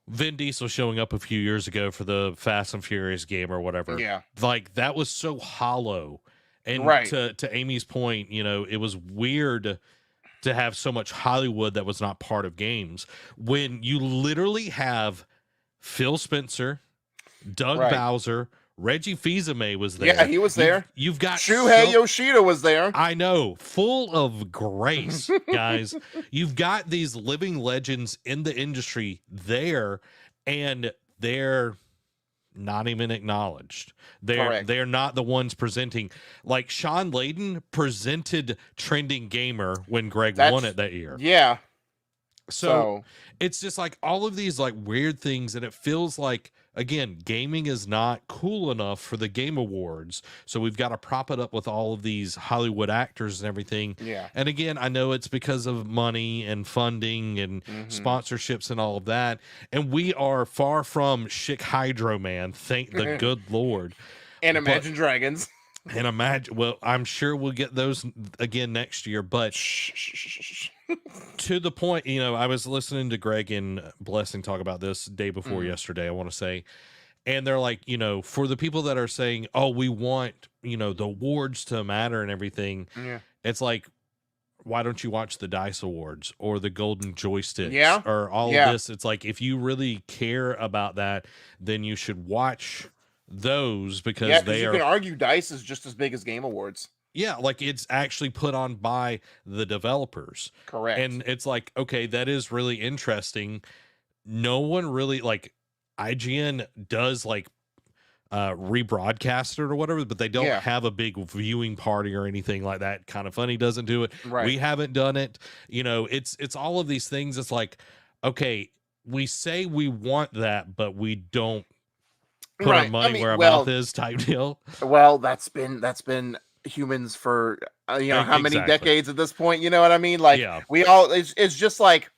Vin Diesel showing up a few years ago for the Fast and Furious game or whatever. Yeah. Like that was so hollow. And Right. to Amy's point, it was weird to have so much Hollywood that was not part of games when you literally have Phil Spencer, Doug Right. Bowser, Reggie Fils-Aimé was there. Yeah, he was there. You've got Shuhei Yoshida was there. I know, full of grace, guys. You've got these living legends in the industry there, and they're not even acknowledged. They're not the ones presenting. Like Sean Layden presented Trending Gamer when Greg won it that year. Yeah. So it's just like all of these like weird things, and it feels like, again, gaming is not cool enough for the Game Awards, so we've got to prop it up with all of these Hollywood actors and everything. Yeah. And again, I know it's because of money and funding and sponsorships and all of that, and we are far from Chick Hydro Man, thank the good Lord. And Imagine Dragons. And imagine, well, I'm sure we'll get those again next year, but to the point, I was listening to Greg and Blessing talk about this day before yesterday, I want to say, and they're like, for the people that are saying, oh, we want, the awards to matter and everything. Yeah. It's like, why don't you watch the DICE Awards or the Golden Joysticks or all of this? It's like, if you really care about that, then you should watch those, because you can argue DICE is just as big as Game Awards. Yeah, like it's actually put on by the developers. Correct. And it's like, okay, that is really interesting. No one really, like, IGN does like rebroadcast it or whatever, but they don't have a big viewing party or anything like that. Kind of Funny doesn't do it. Right. We haven't done it. It's all of these things. It's like, okay, we say we want that, but we don't put our money where our mouth is, type deal. Well, that's been humans for how many decades at this point, you know what I mean? Like, we all, it's just like,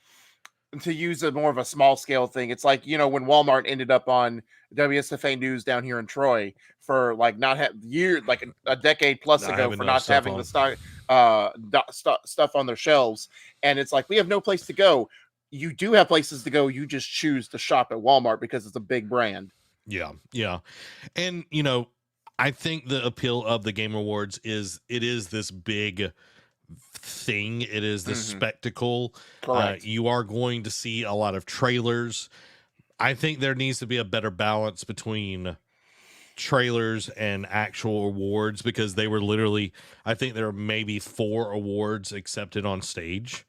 to use a more of a small scale thing, it's like, when Walmart ended up on WSFA News down here in Troy for like not like a decade plus ago, for not having the stock stuff on their shelves, and it's like, we have no place to go. You do have places to go, you just choose to shop at Walmart because it's a big brand. Yeah. And, I think the appeal of the Game Awards is it is this big thing. It is the spectacle. Correct. You are going to see a lot of trailers. I think there needs to be a better balance between trailers and actual awards, because they were literally, I think there were maybe 4 awards accepted on stage.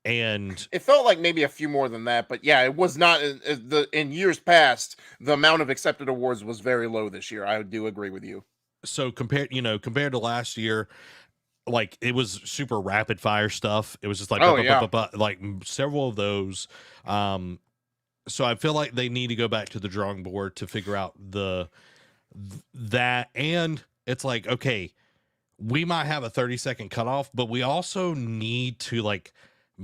And It felt like maybe a few more than that, but yeah, it was not in years past. The amount of accepted awards was very low this year. I do agree with you. so compared to last year, like it was super rapid fire stuff. It was just like, Oh yeah, like several of those. So I feel like they need to go back to the drawing board to figure out that. And it's like, okay, we might have a 30-second cutoff, but we also need to like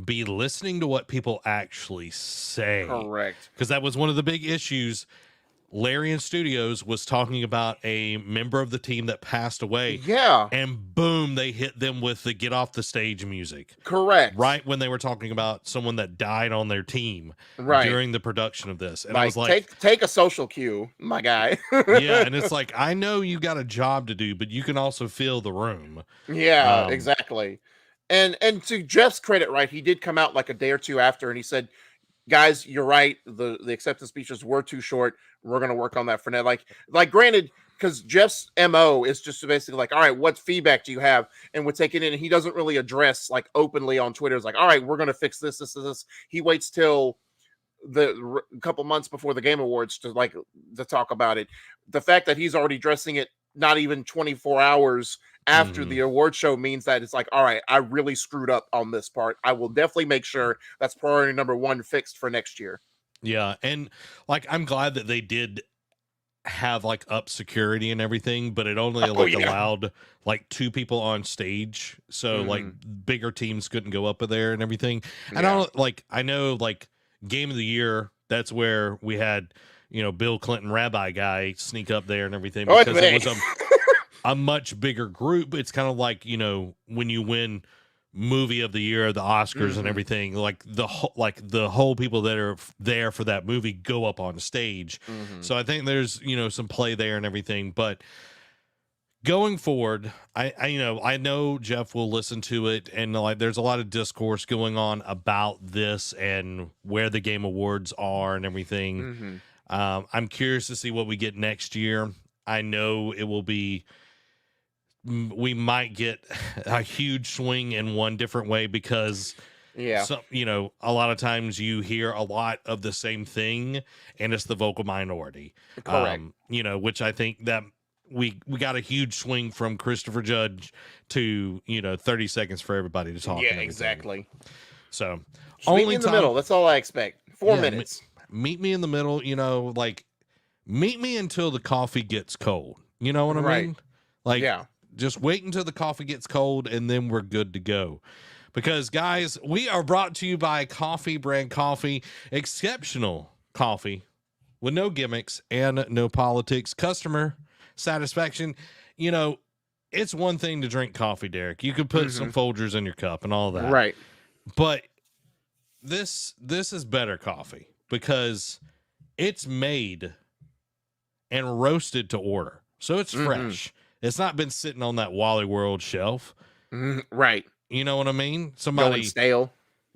be listening to what people actually say. correct. Because that was one of the big issues. Larry in Studios was talking about a member of the team that passed away. Yeah, And boom, they hit them with the get off the stage music. correct. Right when they were talking about someone that died on their team during the production of this. And I was like, take a social cue, my guy. yeah, and it's like, I know you got a job to do, but you can also feel the room. Yeah, exactly. And to Jeff's credit, right, he did come out like a day or two after and he said, guys, you're right. The acceptance speeches were too short. We're gonna work on that for now. Like granted, because Jeff's MO is just basically like, all right, what feedback do you have? And we'll take it in. And he doesn't really address like openly on Twitter. It's like, all right, we're gonna fix this. He waits till the couple months before the Game Awards to talk about it. The fact that he's already addressing it not even 24 hours after the award show means that it's like, all right, I really screwed up on this part. I will definitely make sure that's priority number 1 fixed for next year. Yeah, and like I'm glad that they did have like up security and everything, but it only allowed like 2 people on stage, so like bigger teams couldn't go up there and everything. And I know like Game of the Year, that's where we had Bill Clinton Rabbi guy sneak up there and everything, because it was a much bigger group. It's kind of like when you win movie of the year, the Oscars and everything, like the whole people that are there for that movie go up on stage. So I think there's some play there and everything. But going forward, I know Jeff will listen to it, and like there's a lot of discourse going on about this and where the Game Awards are and everything. I'm curious to see what we get next year. I know it will be, we might get a huge swing in one different way, because a lot of times you hear a lot of the same thing and it's the vocal minority. Correct. Which I think that we got a huge swing from Christopher Judge to 30 seconds for everybody to talk. Yeah, exactly. So just meet me in the middle. That's all I expect. 4 minutes. Meet me in the middle. Like meet me until the coffee gets cold. You know what I mean? Like, just wait until the coffee gets cold and then we're good to go. Because, guys, we are brought to you by Coffee Brand Coffee. Exceptional coffee with no gimmicks and no politics. Customer satisfaction. It's one thing to drink coffee, Derek. You could put some Folgers in your cup and all that. Right. But this is better coffee because it's made and roasted to order. So it's fresh. It's not been sitting on that Wally World shelf. Right. You know what I mean? Going stale.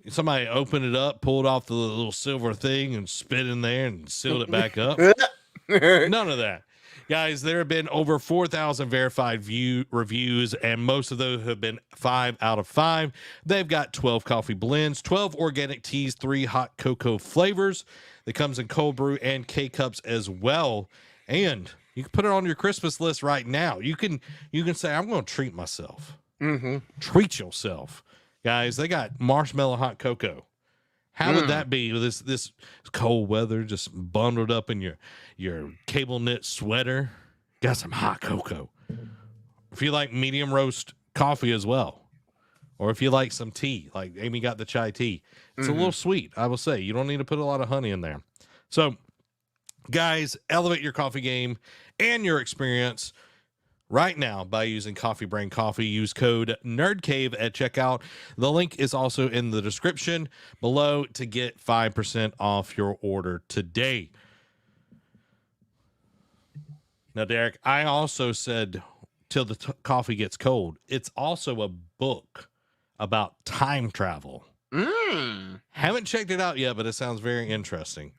Somebody opened it up, pulled off the little silver thing and spit in there and sealed it back up. None of that. Guys, there have been over 4,000 verified reviews, and most of those have been 5 out of 5. They've got 12 coffee blends, 12 organic teas, 3 hot cocoa flavors. That comes in cold brew and K-Cups as well. And you can put it on your Christmas list right now. You can say, I'm going to treat myself. Treat yourself. Guys, they got marshmallow hot cocoa. How would that be with this cold weather, just bundled up in your cable knit sweater? Got some hot cocoa. If you like medium roast coffee as well, or if you like some tea, like Amy got the chai tea, it's a little sweet, I will say. You don't need to put a lot of honey in there. So, guys, elevate your coffee game and your experience right now by using Coffee Brand Coffee. Use code NerdCave at checkout. The link is also in the description below to get 5% off your order today. Now, Derek, I also said till the coffee gets cold. It's also a book about time travel. Haven't checked it out yet, but it sounds very interesting.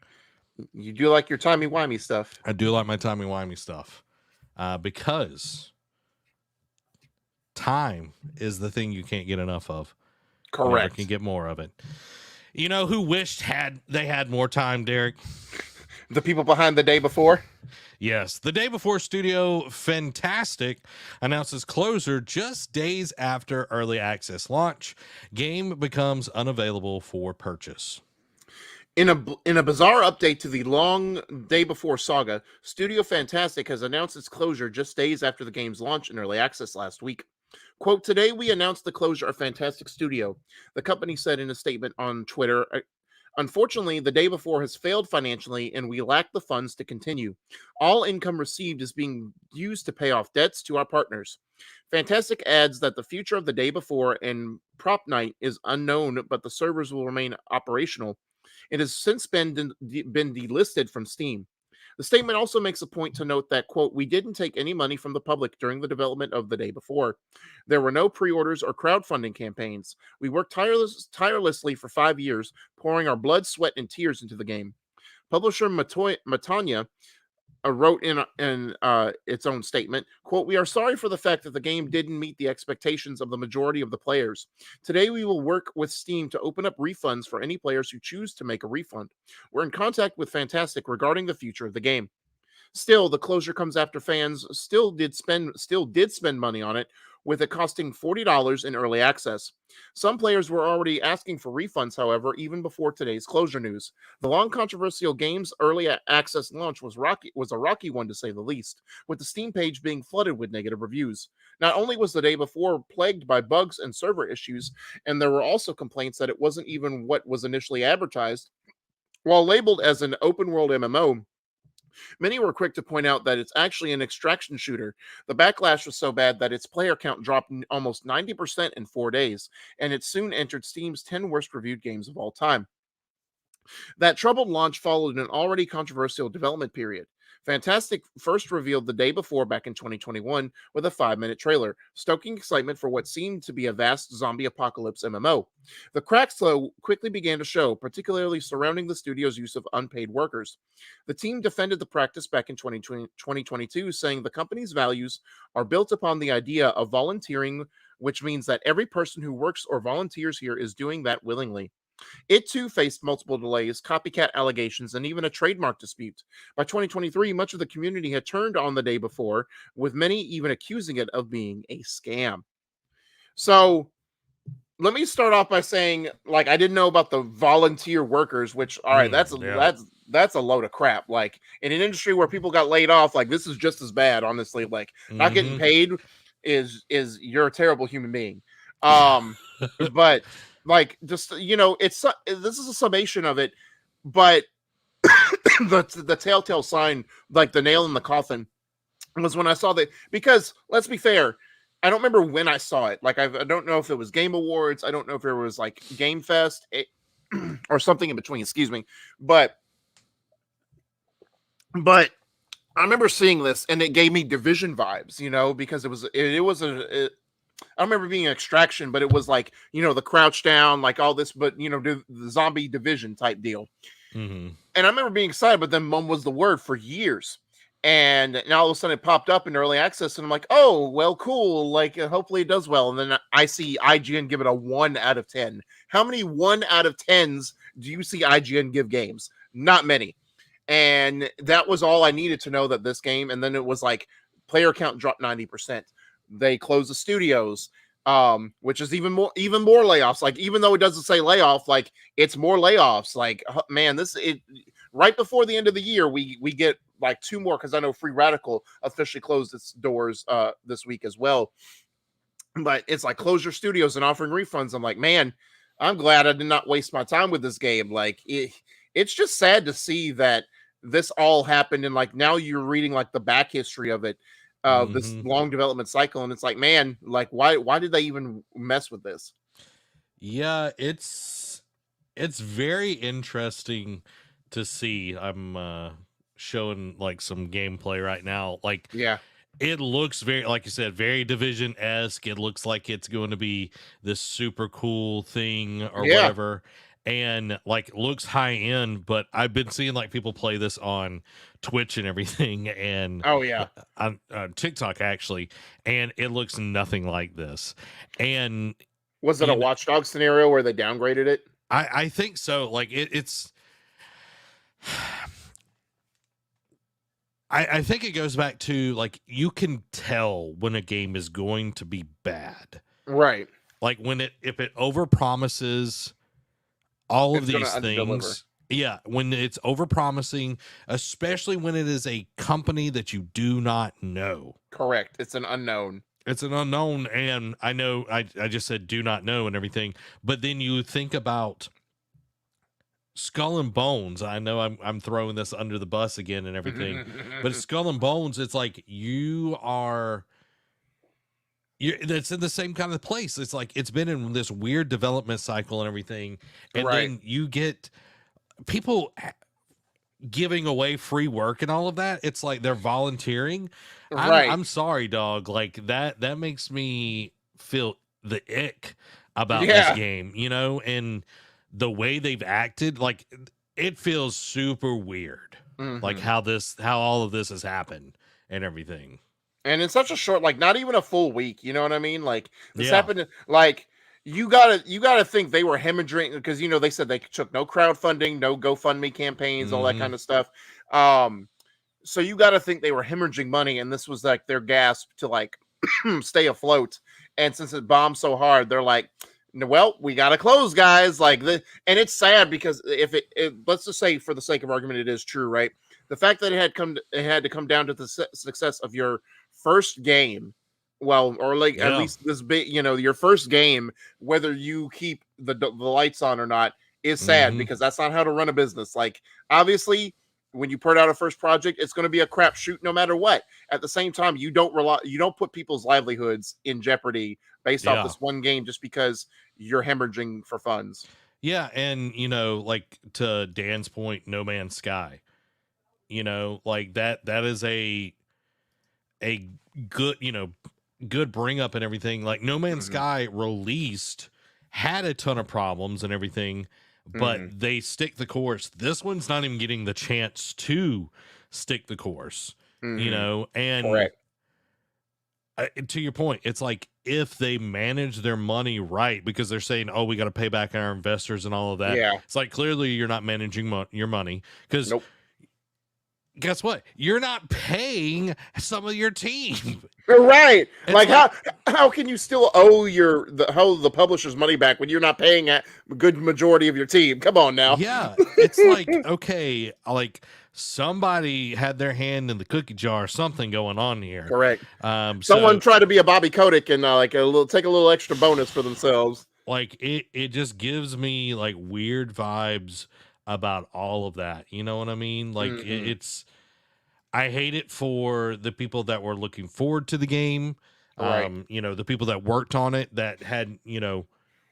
You do like your timey-wimey stuff. I do like my timey-wimey stuff because time is the thing you can't get enough of. Correct. You never can get more of it. You know who wished they had more time, Derek? The people behind the day before? Yes. The day before, studio Fntastic announces closure just days after early access launch. Game becomes unavailable for purchase. In a bizarre update to the long day before saga, Studio Fntastic has announced its closure just days after the game's launch in early access last week. Quote, today we announced the closure of Fntastic Studio, the company said in a statement on Twitter. Unfortunately, the day before has failed financially and we lack the funds to continue. All income received is being used to pay off debts to our partners. Fntastic adds that the future of the day before and prop night is unknown, but the servers will remain operational. It has since been delisted from Steam. The statement also makes a point to note that, quote, we didn't take any money from the public during the development of the day before. There were no pre-orders or crowdfunding campaigns. We worked tirelessly for 5 years, pouring our blood, sweat, and tears into the game. Publisher Matanya wrote in its own statement, quote, we are sorry for the fact that the game didn't meet the expectations of the majority of the players. Today, we will work with Steam to open up refunds for any players who choose to make a refund. We're in contact with Fntastic regarding the future of the game. Still, the closure comes after fans still did spend money on it, with it costing $40 in early access. Some players were already asking for refunds, however, even before today's closure news. The long controversial game's early access launch was a rocky one, to say the least, with the Steam page being flooded with negative reviews. Not only was the day before plagued by bugs and server issues, and there were also complaints that it wasn't even what was initially advertised. While labeled as an open-world MMO, many were quick to point out that it's actually an extraction shooter. The backlash was so bad that its player count dropped almost 90% in 4 days, and it soon entered Steam's 10 worst reviewed games of all time. That troubled launch followed an already controversial development period. Fntastic first revealed the day before back in 2021 with a 5-minute trailer, stoking excitement for what seemed to be a vast zombie apocalypse MMO. The cracks, though, quickly began to show, particularly surrounding the studio's use of unpaid workers. The team defended the practice back in 2022, saying the company's values are built upon the idea of volunteering, which means that every person who works or volunteers here is doing that willingly. It too faced multiple delays, copycat allegations, and even a trademark dispute. By 2023, much of the community had turned on the day before, with many even accusing it of being a scam. So, let me start off by saying, like, I didn't know about the volunteer workers, which, all right, that's a load of crap. Like, in an industry where people got laid off, like, this is just as bad, honestly. Like, not getting paid is you're a terrible human being. But like, just, you know, this is a summation of it, but the telltale sign, like the nail in the coffin, was when I saw that, because let's be fair, I don't remember when I saw it. Like, I don't know if it was Game Awards, I don't know if it was like Game Fest, or something in between, excuse me, but I remember seeing this and it gave me Division vibes, you know, because I don't remember being an extraction, but it was like, you know, the crouch down, like all this, but, you know, the zombie Division type deal. And I remember being excited, but then mum was the word for years. And now all of a sudden it popped up in early access, and I'm like, oh, well, cool. Like, hopefully it does well. And then I see IGN give it a 1 out of 10. How many 1 out of 10s do you see IGN give games? Not many. And that was all I needed to know that this game. And then it was like player count dropped 90%. They closed the studios, which is even more layoffs. Like, even though it doesn't say layoff, like, it's more layoffs. Like, man, right before the end of the year, we get like 2 more, because I know Free Radical officially closed its doors this week as well. But it's like, close your studios and offering refunds. I'm like, man, I'm glad I did not waste my time with this game. Like, it's just sad to see that this all happened, and like now you're reading like the back history of it. This long development cycle, and it's like, man, like, why did they even mess with this? Yeah, it's very interesting to see. I'm showing like some gameplay right now. Like, yeah, it looks very, like you said, very Division-esque. It looks like it's going to be this super cool thing or Yeah. whatever, and like looks high end. But I've been seeing like people play this on Twitch and everything, and Oh yeah. on TikTok actually, and it looks nothing like this. And Was it a you know, Watchdog scenario where they downgraded it? I think so. Like it's. I think it goes back to like you can tell when a game is going to be bad. Right. Like when if it overpromises all of It's gonna these underdeliver. things. Yeah, when it's overpromising, especially when it is a company that you do not know. Correct. It's an unknown. It's an unknown, and I know I just said do not know and everything, but then you think about Skull and Bones. I know I'm throwing this under the bus again and everything, but Skull and Bones, it's like that's in the same kind of place. It's like it's been in this weird development cycle and everything, and Right. then you get people giving away free work and all of that. It's like they're volunteering. Right. I'm sorry, dog. Like that makes me feel the ick about this Yeah. game, and the way they've acted, like it feels super weird. Like Hmm. how all of this has happened and everything. And in such a short, like not even a full week, you know what I mean? Like this Yeah. happened, like you gotta think they were hemorrhaging because they said they took no crowdfunding, no GoFundMe campaigns, all that Hmm. kind of stuff. Um, so you gotta think they were hemorrhaging money, and this was like their gasp to like stay afloat. And since it bombed so hard, they're like, well, we gotta close, guys. And it's sad because if let's just say for the sake of argument, it is true, right? The fact that it had to come down to the success of your first game, well, or like at Yeah. least this big, your first game, whether you keep the lights on or not, is sad Hmm. because that's not how to run a business. Like obviously, when you put out a first project, it's going to be a crapshoot no matter what. At the same time, you don't put people's livelihoods in jeopardy based off Yeah. this one game just because you're hemorrhaging for funds. Yeah. And, like to Dan's point, No Man's Sky, like that is a good, good bring up and everything. Like No Man's Hmm. Sky released, had a ton of problems and everything, but Hmm. they stick the course. This one's not even getting the chance to stick the course, Hmm. and Correct. to your point, it's like if they manage their money right, because they're saying, "Oh, we got to pay back our investors and all of that." Yeah. It's like clearly you're not managing your money because Nope. guess what? You're not paying some of your team. Right. It's Like like, how can you still owe the publisher's money back when you're not paying a good majority of your team? Come on now. yeah, it's like, okay, like somebody had their hand in the cookie jar, something going on here. Correct. Someone So tried to be a Bobby Kotick and take a little extra bonus for themselves. like it just gives me like weird vibes about all of that. You know what I mean? Like Hmm. it's I hate it for the people that were looking forward to the game. Right. The people that worked on it that had,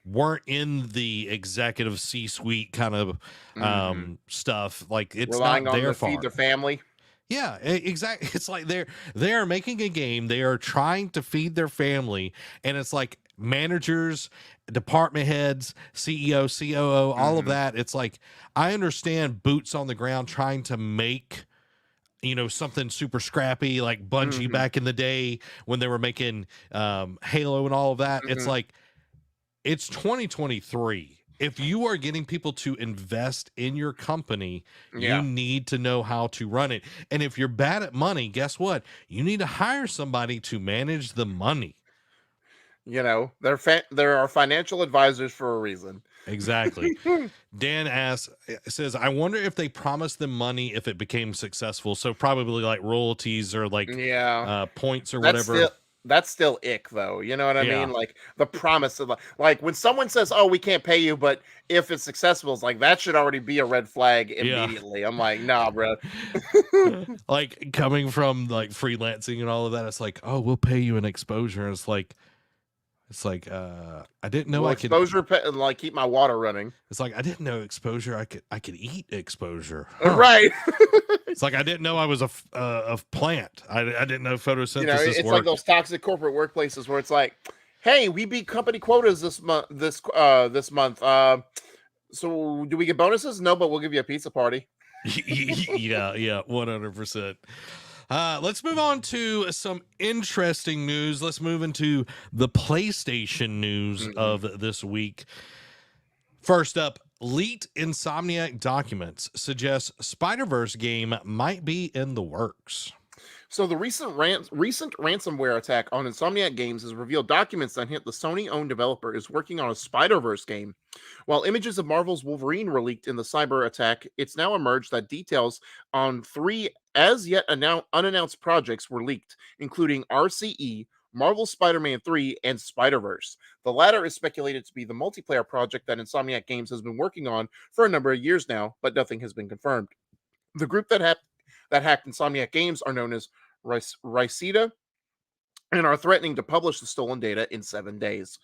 weren't in the executive C-suite kind of Hmm. stuff. Like it's Relying not on their the feed fault. the family. Yeah, exactly. It's like they are making a game. They are trying to feed their family, and it's like managers, department heads, CEO, COO, all of Hmm. that. It's like I understand boots on the ground trying to make something super scrappy like Bungie Hmm. back in the day when they were making Halo and all of that. It's Hmm. like it's 2023. If you are getting people to invest in your company, you Yeah. need to know how to run it. And if you're bad at money, guess what? You need to hire somebody to manage the money. There are financial advisors for a reason. Exactly. Dan says, I wonder if they promised them money if it became successful. So probably like royalties or like Yeah. points or That's whatever. still ick though. You know what I Yeah. mean? Like the promise of like when someone says, "Oh, we can't pay you," but if it's successful, it's like that should already be a red flag Yeah. immediately. I'm like, nah, bro. Like coming from like freelancing and all of that, it's like, oh, we'll pay you an exposure. And it's like It's like I didn't know Well, I could. exposure, like keep my water running. It's like I didn't know exposure. I could eat exposure. Right. It's like I didn't know I was a plant. I didn't know You know, photosynthesis it's like worked. those toxic corporate workplaces where it's like, hey, we beat company quotas this month. This month. So do we get bonuses? No, but we'll give you a pizza party. Yeah, 100%. Let's move on to some interesting news. Let's move into the PlayStation news of this week. First up, leaked Insomniac documents suggest Spider-Verse game might be in the works. So the recent ransomware attack on Insomniac Games has revealed documents that hint the Sony-owned developer is working on a Spider-Verse game. While images of Marvel's Wolverine were leaked in the cyber attack, it's now emerged that details on 3 as yet unannounced projects were leaked, including RCE, Marvel Spider-Man 3, and Spider-Verse. The latter is speculated to be the multiplayer project that Insomniac Games has been working on for a number of years now, but nothing has been confirmed. The group that hacked Insomniac Games are known as Riceta and are threatening to publish the stolen data in 7 days.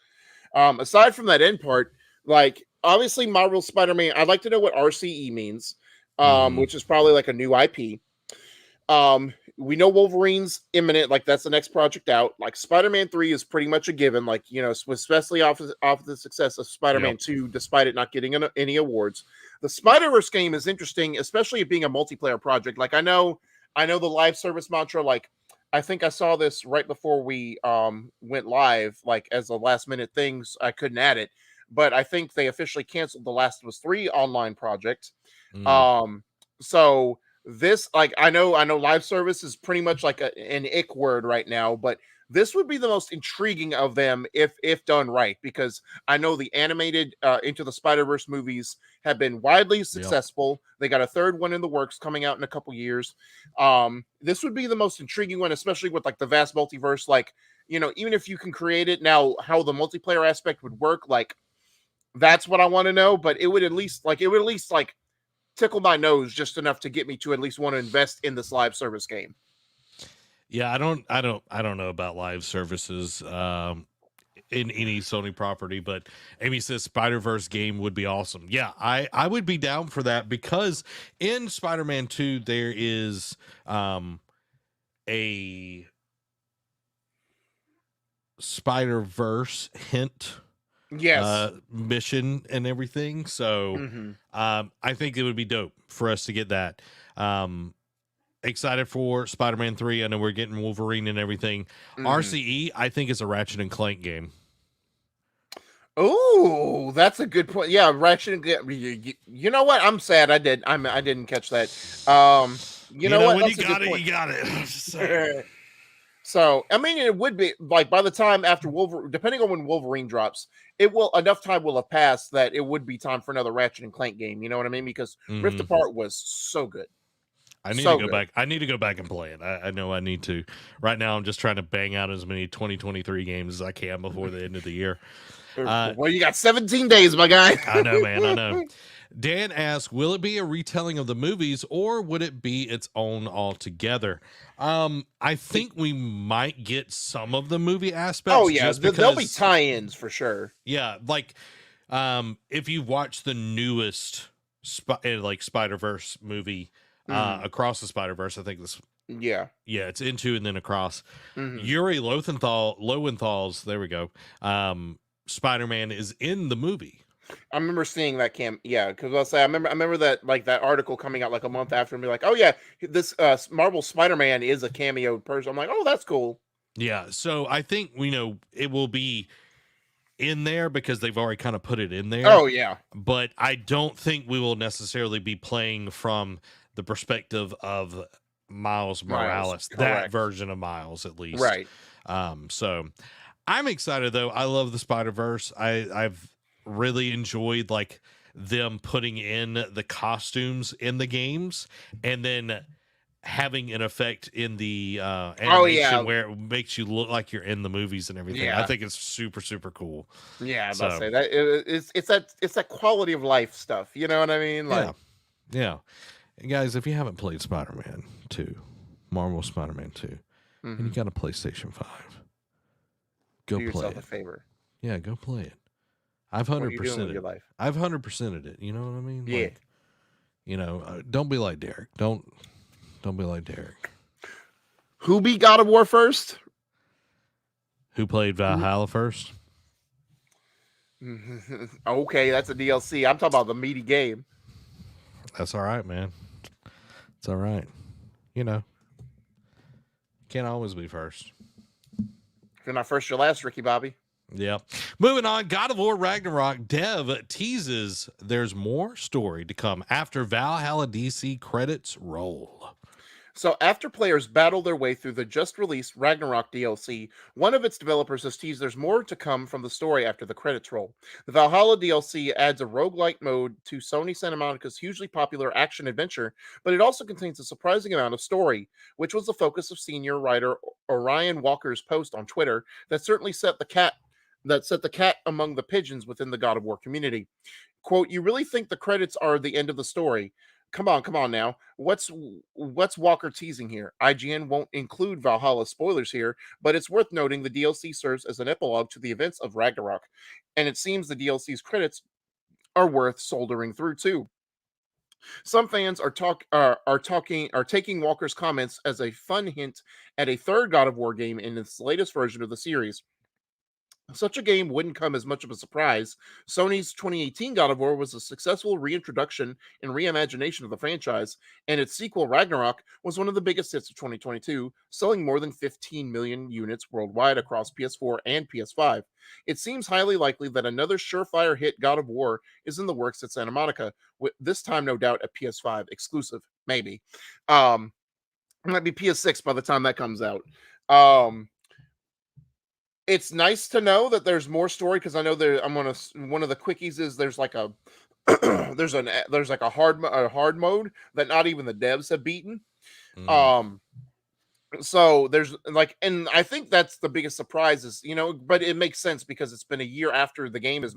Aside from that end part, like obviously Marvel Spider-Man, I'd like to know what RCE means, which is probably like a new IP. We know Wolverine's imminent, like that's the next project out. Like Spider-Man 3 is pretty much a given, like, you know, especially off of the success of Spider-Man 2, despite it not getting any awards. The Spider-Verse game is interesting, especially it being a multiplayer project. Like I know the live service mantra, like I think I saw this right before we went live, like as a last minute things, I couldn't add it, but I think they officially canceled the Last of Us 3 online project. So this, like, I know live service is pretty much like an ick word right now, but this would be the most intriguing of them if done right, because I know the animated Into the Spider-Verse movies have been widely successful. They got a third one in the works coming out in a couple years. This would be the most intriguing one, especially with like the vast multiverse. Like, you know, even if you can create it now, how the multiplayer aspect would work, like that's what I want to know. But it would at least tickle my nose just enough to get me to at least want to invest in this live service game. Yeah, I don't know about live services in any Sony property, but Amy says Spider-Verse game would be awesome. Yeah, I would be down for that, because in Spider-Man 2 there is a Spider-Verse hint mission and everything. So I think it would be dope for us to get that. Excited for Spider-Man 3. I know we're getting Wolverine and everything. RCE, I think, is a Ratchet and Clank game. Oh, that's a good point. Yeah, Ratchet and Clank. You know what? I'm sad I didn't catch that. You know what? When you got it, you got it. So, I mean, it would be like by the time after Wolverine, depending on when Wolverine drops, enough time will have passed that it would be time for another Ratchet and Clank game. You know what I mean? Because Rift Apart was so good. I need to go back. I need to go back and play it. I know I need to. Right now, I'm just trying to bang out as many 2023 games as I can before the end of the year. Well, you got 17 days, my guy. I know, man. I know. Dan asks, will it be a retelling of the movies, or would it be its own altogether? I think we might get some of the movie aspects. Oh, yeah. There'll be tie-ins for sure. Yeah. Like, if you watch the newest Spider-Verse movie, Across the Spider-Verse, I think this. Yeah, it's Into and then Across. Yuri Lowenthal's, there we go. Spider-Man is in the movie. I remember seeing that because I'll say I remember that, like, that article coming out like a month after and be like, oh yeah, this Marvel Spider-Man is a cameo person. I'm like, oh, that's cool. Yeah, so I think it will be in there because they've already kind of put it in there. Oh yeah, but I don't think we will necessarily be playing from the perspective of Miles Morales, that version of Miles at least. Right. So I'm excited though. I love the Spider-Verse. I've really enjoyed like them putting in the costumes in the games and then having an effect in the animation where it makes you look like you're in the movies and everything. I think it's super, super cool. Yeah, I was about to say that it's that quality of life stuff. You know what I mean? Like, yeah. And guys, if you haven't played Spider-Man 2, Marvel Spider-Man 2, and you got a PlayStation 5, go do play yourself it. a favor. Yeah, go play it. I've What are you doing 100% with your it. life? I've 100%ed it. You know what I mean? Yeah. Like, don't be like Derek. Don't be like Derek. Who beat God of War first? Who played Valhalla first? Okay, that's a DLC. I'm talking about the meaty game. That's all right, man. It's all right. Can't always be first. If you're not first, you're last, Ricky Bobby. Yep. Moving on, God of War Ragnarok dev teases there's more story to come after Valhalla DC credits roll. So, after players battle their way through the just released Ragnarok DLC, one of its developers has teased there's more to come from the story after the credits roll. The Valhalla DLC adds a roguelike mode to Sony Santa Monica's hugely popular action adventure, but it also contains a surprising amount of story, which was the focus of senior writer Orion Walker's post on Twitter that certainly set the cat among the pigeons within the God of War community. Quote, you really think the credits are the end of the story? Come on now. What's Walker teasing here? IGN won't include Valhalla spoilers here, but it's worth noting the DLC serves as an epilogue to the events of Ragnarok, and it seems the DLC's credits are worth soldering through too. Some fans are taking Walker's comments as a fun hint at a third God of War game in its latest version of the series. Such a game wouldn't come as much of a surprise. Sony's 2018 God of War was a successful reintroduction and reimagination of the franchise, and its sequel, Ragnarok, was one of the biggest hits of 2022, selling more than 15 million units worldwide across PS4 and PS5. It seems highly likely that another surefire hit God of War is in the works at Santa Monica, with this time no doubt a PS5 exclusive, maybe. It might be PS6 by the time that comes out. It's nice to know that there's more story because I know one of the quickies is there's like a there's like a hard mode that not even the devs have beaten. Um so there's like, and I think that's the biggest surprise is, but it makes sense because it's been a year after the game has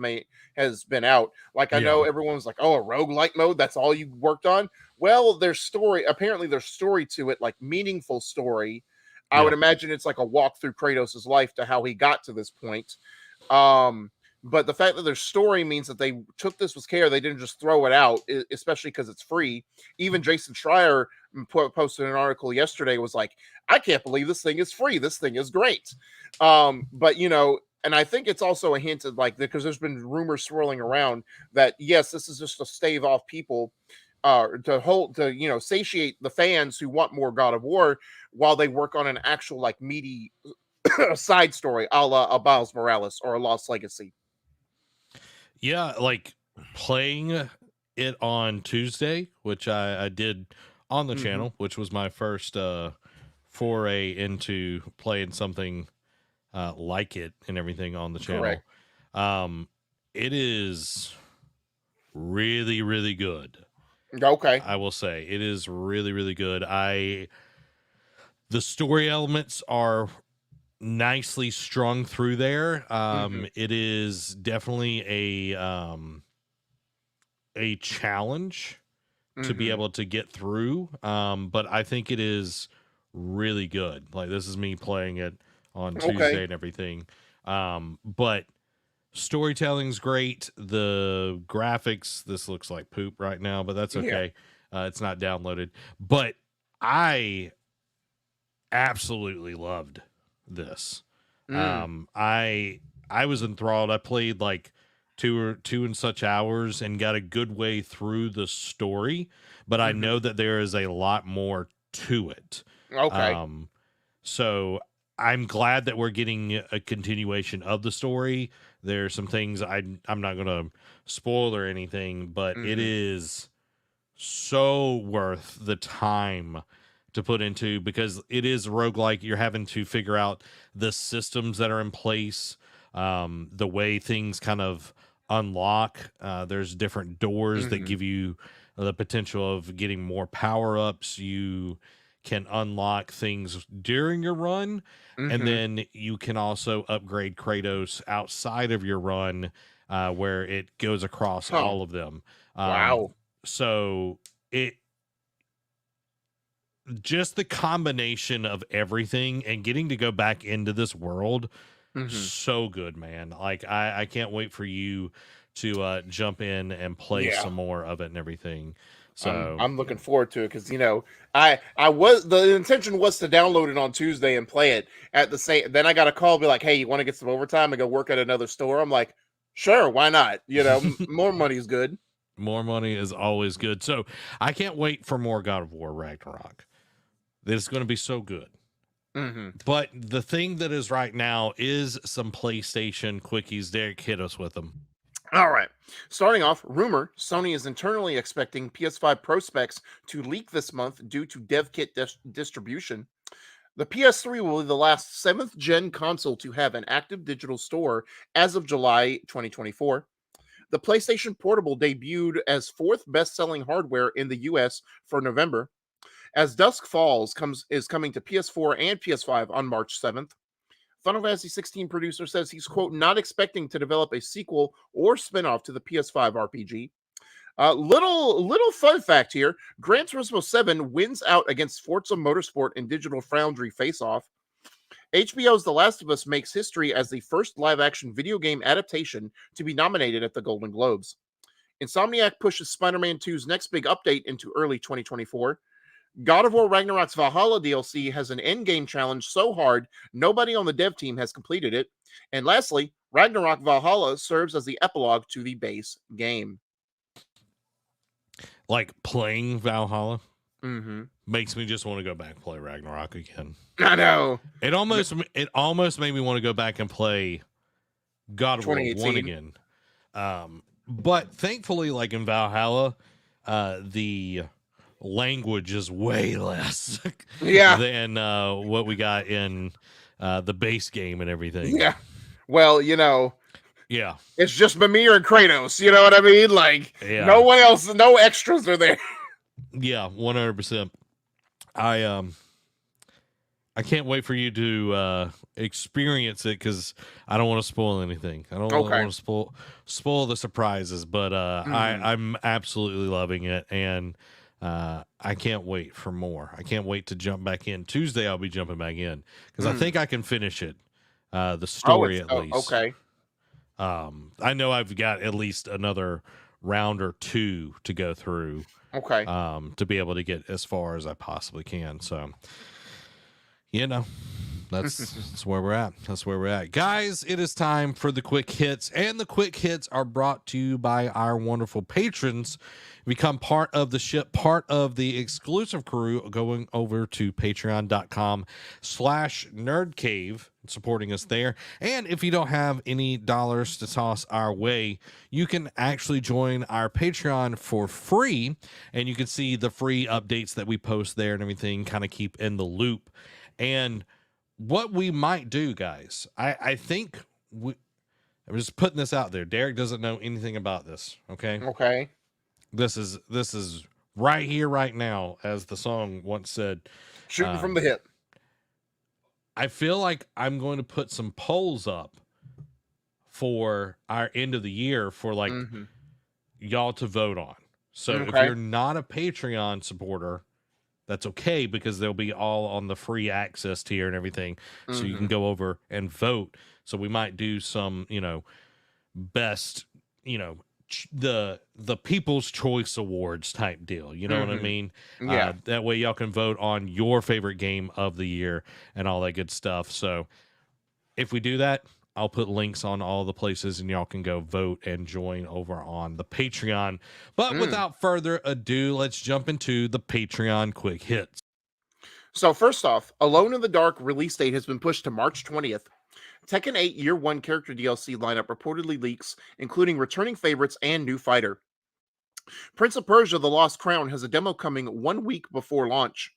been out. Like I know Yeah. everyone was like, oh, a roguelike mode, that's all you worked on. Well, apparently there's story to it, like meaningful story. I Yeah. would imagine it's like a walk through Kratos' life to how he got to this point. But the fact that there's story means that they took this with care. They didn't just throw it out, especially because it's free. Even Jason Schreier posted an article yesterday, was like, I can't believe this thing is free. This thing is great. But and I think it's also a hint of like, because there's been rumors swirling around that yes, this is just to stave off people, to satiate the fans who want more God of War while they work on an actual like meaty side story, a la a Miles Morales or a Lost Legacy. Yeah, like playing it on Tuesday, which I did on the channel, which was my first foray into playing something like it and everything on the channel. Correct. It is really, really good. Okay. I will say it is really, really good. The story elements are nicely strung through there. It is definitely a challenge to be able to get through. But I think it is really good. Like, this is me playing it on Tuesday and everything. But storytelling's great. The graphics, this looks like poop right now, but that's okay. It's not downloaded. But I absolutely loved this. I was enthralled. I played like two and such hours and got a good way through the story, but I know that there is a lot more to it. So I'm glad that we're getting a continuation of the story. There's some things I'm not going to spoil or anything, but it is so worth the time to put into, because it is roguelike. You're having to figure out the systems that are in place, the way things kind of unlock. There's different doors that give you the potential of getting more power-ups. You can unlock things during your run, and then you can also upgrade Kratos outside of your run, where it goes across all of them. Wow. So just the combination of everything and getting to go back into this world So good, man. Like I can't wait for you to jump in and play Yeah. some more of it and everything. So I'm looking forward to it because I was the intention was to download it on Tuesday and play it at the same. Then I got a call, be like, "Hey, you want to get some overtime and go work at another store?" I'm like, "Sure, why not? More money is good." more money is always good. So I can't wait for more God of War Ragnarok. It's going to be so good. But the thing that is right now is some PlayStation quickies. Derek, hit us with them. All right. Starting off, rumor Sony is internally expecting PS5 Pro specs to leak this month due to dev kit distribution. The PS3 will be the last 7th gen console to have an active digital store as of July 2024. The PlayStation Portable debuted as 4th best-selling hardware in the US for November. As Dusk Falls is coming to PS4 and PS5 on March 7th. Final Fantasy 16 producer says he's, quote, not expecting to develop a sequel or spinoff to the PS5 RPG. Little fun fact here: Gran Turismo 7 wins out against Forza Motorsport and Digital Foundry face-off. HBO's The Last of Us makes history as the first live-action video game adaptation to be nominated at the Golden Globes. Insomniac pushes Spider-Man 2's next big update into early 2024. God of War Ragnarok's Valhalla DLC has an endgame challenge so hard nobody on the dev team has completed it. And lastly, Ragnarok Valhalla serves as the epilogue to the base game. Like playing Valhalla makes me just want to go back and play Ragnarok again. I know. It almost made me want to go back and play God of War 1 again. But thankfully, like in Valhalla, the language is way less than what we got in the base game and everything. Yeah. Well, yeah. It's just Mimir and Kratos, you know what I mean? Like, no one else, no extras are there. Yeah, 100%. I can't wait for you to experience it because I don't want to spoil anything. I don't want to spoil the surprises, but I'm absolutely loving it, and I can't wait for more. I can't wait to jump back in. Tuesday I'll be jumping back in because I think I can finish it, the story at least. Okay. I know I've got at least another round or two to go through. Okay. To be able to get as far as I possibly can. So, that's where we're at. That's where we're at. Guys, it is time for the quick hits, and the quick hits are brought to you by our wonderful patrons. Become part of the ship, part of the exclusive crew, going over to patreon.com/nerdcave, supporting us there. And if you don't have any dollars to toss our way, you can actually join our Patreon for free, and you can see the free updates that we post there and everything, kind of keep in the loop. And what we might do, guys, I think I'm just putting this out there. Derek doesn't know anything about this. Okay. This is right here, right now, as the song once said. Shooting from the hip. I feel like I'm going to put some polls up for our end of the year for like y'all to vote on. So if you're not a Patreon supporter, that's okay because they'll be all on the free access tier and everything. So you can go over and vote. So we might do some, best, the People's Choice Awards type deal. You know what I mean? Yeah. That way y'all can vote on your favorite game of the year and all that good stuff. So if we do that, I'll put links on all the places and y'all can go vote and join over on the Patreon. But without further ado, let's jump into the Patreon quick hits. So first off, Alone in the Dark release date has been pushed to March 20th. Tekken 8 Year 1 character DLC lineup reportedly leaks, including returning favorites and new fighter. Prince of Persia: The Lost Crown has a demo coming 1 week before launch.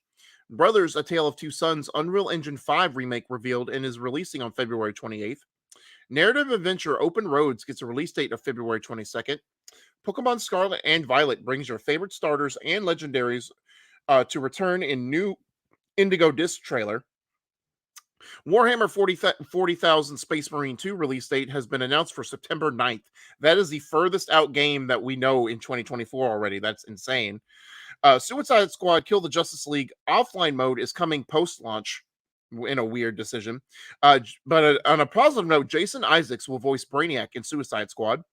Brothers: A Tale of Two Sons Unreal Engine 5 remake revealed and is releasing on February 28th. Narrative adventure Open Roads gets a release date of February 22nd. Pokemon Scarlet and Violet brings your favorite starters and legendaries to return in new Indigo Disc trailer. Warhammer 40,000 Space Marine 2 release date has been announced for September 9th. That is the furthest out game that we know in 2024 already. That's insane. Suicide Squad Kill the Justice League offline mode is coming post-launch. in a weird decision. On a positive note, Jason Isaacs will voice Brainiac in Suicide Squad.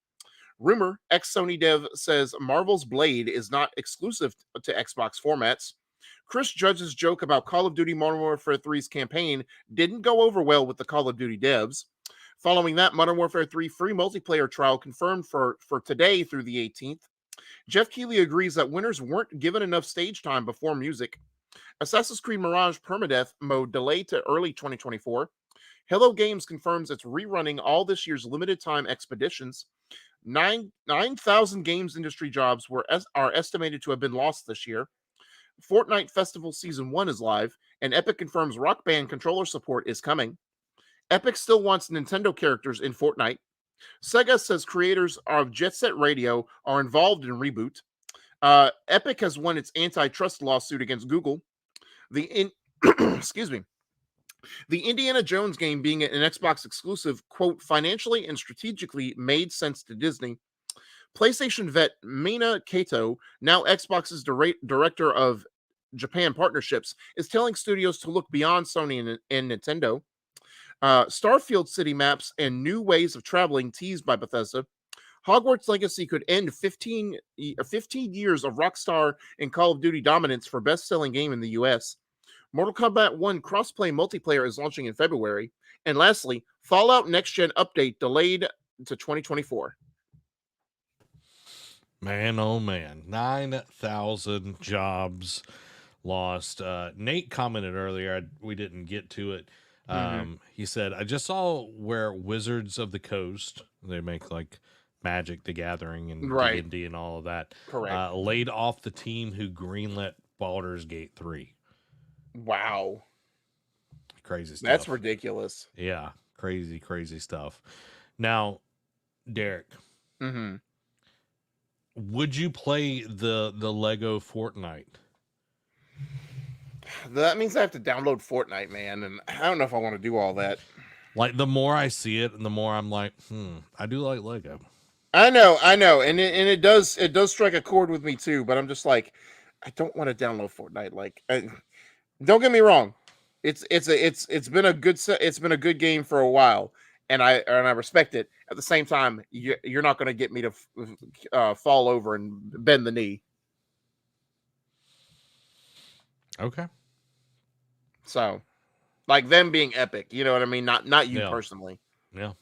Rumor, ex-Sony dev says Marvel's Blade is not exclusive to Xbox formats. Chris Judge's joke about Call of Duty Modern Warfare 3's campaign didn't go over well with the Call of Duty devs. Following that, Modern Warfare 3 free multiplayer trial confirmed for today through the 18th. Jeff Keighley agrees that winners weren't given enough stage time before music. Assassin's Creed Mirage Permadeath mode delayed to early 2024. Hello Games confirms it's rerunning all this year's limited time expeditions. 9,000 games industry jobs are estimated to have been lost this year. Fortnite Festival Season 1 is live, and Epic confirms Rock Band controller support is coming. Epic still wants Nintendo characters in Fortnite. Sega says creators of Jet Set Radio are involved in Reboot. Epic has won its antitrust lawsuit against Google. Excuse me. The Indiana Jones game being an Xbox exclusive, quote, financially and strategically made sense to Disney. PlayStation vet Mina Kato, now Xbox's director of Japan partnerships, is telling studios to look beyond Sony and Nintendo. Starfield city maps and new ways of traveling teased by Bethesda. Hogwarts Legacy could end 15 years of Rockstar and Call of Duty dominance for best-selling game in the US. Mortal Kombat 1 crossplay multiplayer is launching in February. And lastly, Fallout Next Gen update delayed to 2024. Man, oh man, 9,000 jobs lost. Nate commented earlier, we didn't get to it. He said, I just saw where Wizards of the Coast, they make like Magic the Gathering and D&D and all of that, correct, laid off the team who greenlit Baldur's Gate 3. Wow. Crazy stuff. That's ridiculous. Yeah, crazy stuff. Now, Derek, would you play the Lego Fortnite? That means I have to download Fortnite, man, and I don't know if I want to do all that. Like, the more I see it, and the more I'm like, I do like Lego. I know, and it does strike a chord with me too. But I'm just like, I don't want to download Fortnite. Like, don't get me wrong, it's been a good good game for a while, and I respect it. At the same time, you're not going to get me to fall over and bend the knee. Okay. So, like them being Epic, you know what I mean? Not you personally. Yeah.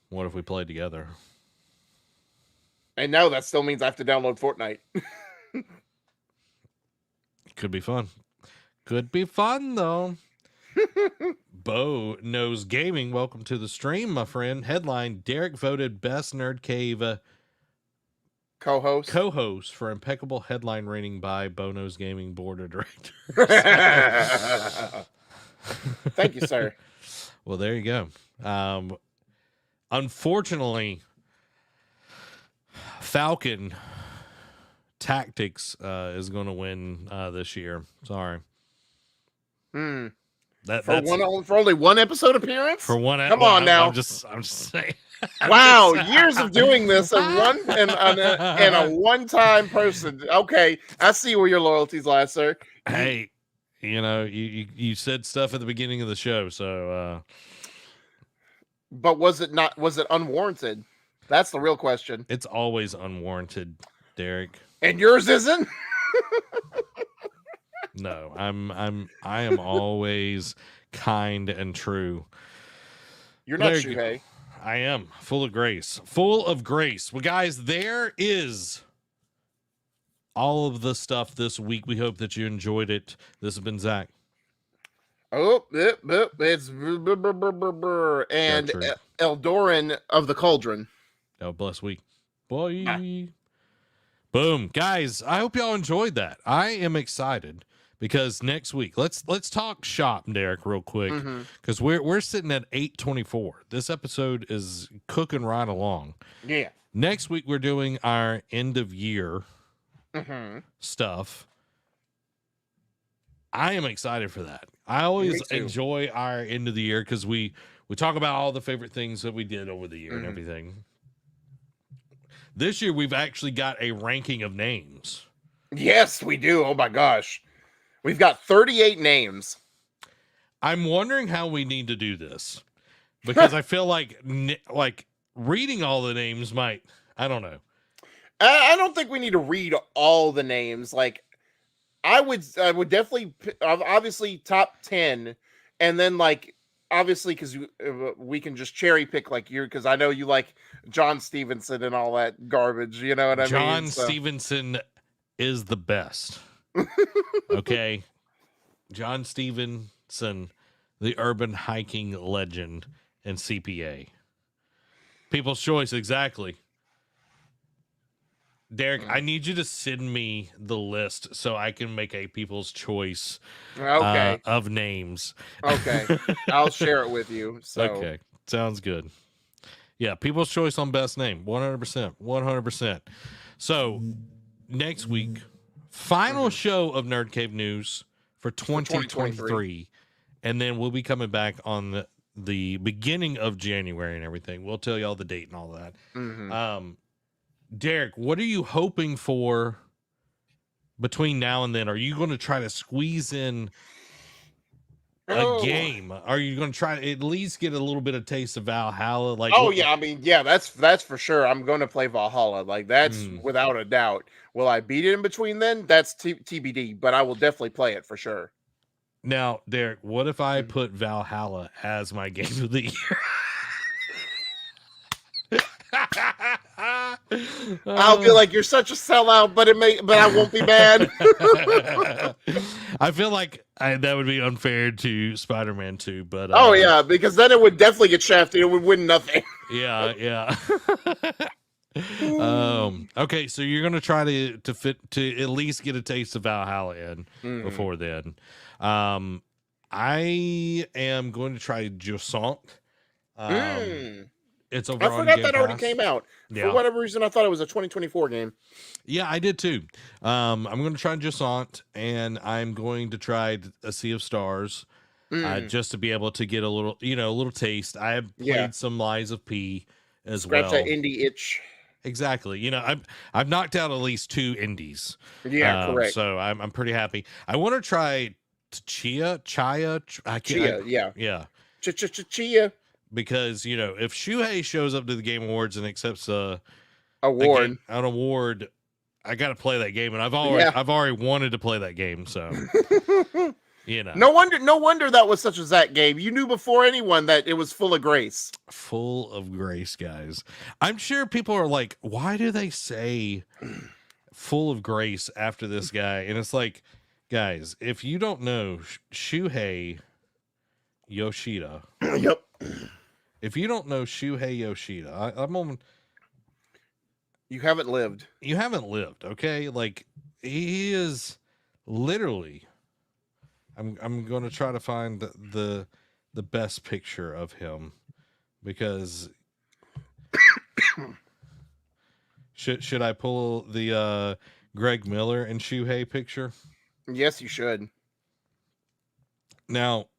What if we played together? And no, that still means I have to download Fortnite. Could be fun. Could be fun, though. Bo Knows Gaming, welcome to the stream, my friend. Headline, Derek voted Best NerdCave co-host for impeccable headline rating by Bo Knows Gaming Board of Directors. Thank you, sir. Well, there you go. Unfortunately, Falcon Tactics is going to win this year. Sorry. For only one episode appearance? For one, come on now. I'm just saying. Wow, years of doing this and a one-time person. Okay, I see where your loyalties lie, sir. Hey, you said stuff at the beginning of the show, so. But was it unwarranted? That's the real question. It's always unwarranted, Derek. And yours isn't? No, I am always kind and true. You're not Shuhei. I am full of grace. Full of grace. Well, guys, there is all of the stuff this week. We hope that you enjoyed it. This has been Zach. Oh, it's and Eldoran of the Cauldron. Have a blessed week. Boy. Ah. Boom. Guys, I hope y'all enjoyed that. I am excited because next week, let's talk shop, Derek, real quick, because we're sitting at 8:24. This episode is cooking right along. Yeah. Next week, we're doing our end of year stuff. I am excited for that. I always enjoy our end of the year because we talk about all the favorite things that we did over the year and everything. This year, we've actually got a ranking of names. Yes, we do. Oh, my gosh. We've got 38 names. I'm wondering how we need to do this because I feel like reading all the names might. I don't know. I don't think we need to read all the names. Like, I would definitely obviously top 10, and then like obviously because we can just cherry pick like because I know you like John Stevenson and all that garbage. You know what I mean? John So. Stevenson is the best. Okay, John Stevenson, the urban hiking legend and CPA. People's choice, exactly. Derek, I need you to send me the list so I can make a people's choice of names. Okay. I'll share it with you. So. Okay. Sounds good. Yeah, people's choice on best name. 100%. 100%. So, next week, final show of NerdCave News for 2023. And then we'll be coming back on the beginning of January and everything. We'll tell you all the date and all that. Mm-hmm. Derek, what are you hoping for between now and then? Are you going to try to squeeze in a game? Are you going to try to at least get a little bit of taste of Valhalla? Like, yeah, I mean, yeah, that's for sure. I'm going to play Valhalla. Like, that's without a doubt. Will I beat it in between then? That's TBD, but I will definitely play it for sure. Now, Derek, what if I put Valhalla as my game of the year? I'll be like, you're such a sellout, but I won't be mad. I feel like that would be unfair to Spider-Man 2, but yeah, because then it would definitely get shafted. It would win nothing. Yeah. Okay, so you're gonna try to at least get a taste of Valhalla in before then. I am going to try Jusant. It's over. I forgot that already came out. Yeah. For whatever reason, I thought it was a 2024 game. Yeah, I did too. I'm going to try Jusant, and I'm going to try A Sea of Stars, just to be able to get a little taste. I have played some Lies of P as well. Scratch that indie itch. Exactly. I've knocked out at least 2 indies. Yeah, correct. So I'm pretty happy. I want to try Chia. Yeah. Chia. Because, if Shuhei shows up to the Game Awards and accepts an award, I got to play that game, and I've already wanted to play that game, so No wonder that was such a Zach game. You knew before anyone that it was full of grace. Full of grace, guys. I'm sure people are like, why do they say full of grace after this guy? And it's like, guys, if you don't know Shuhei Yoshida. Yep. If you don't know Shuhei Yoshida, I'm on. You haven't lived. You haven't lived, okay? Like, he is literally. I'm going to try to find the best picture of him, because should I pull the Greg Miller and Shuhei picture? Yes, you should. Now,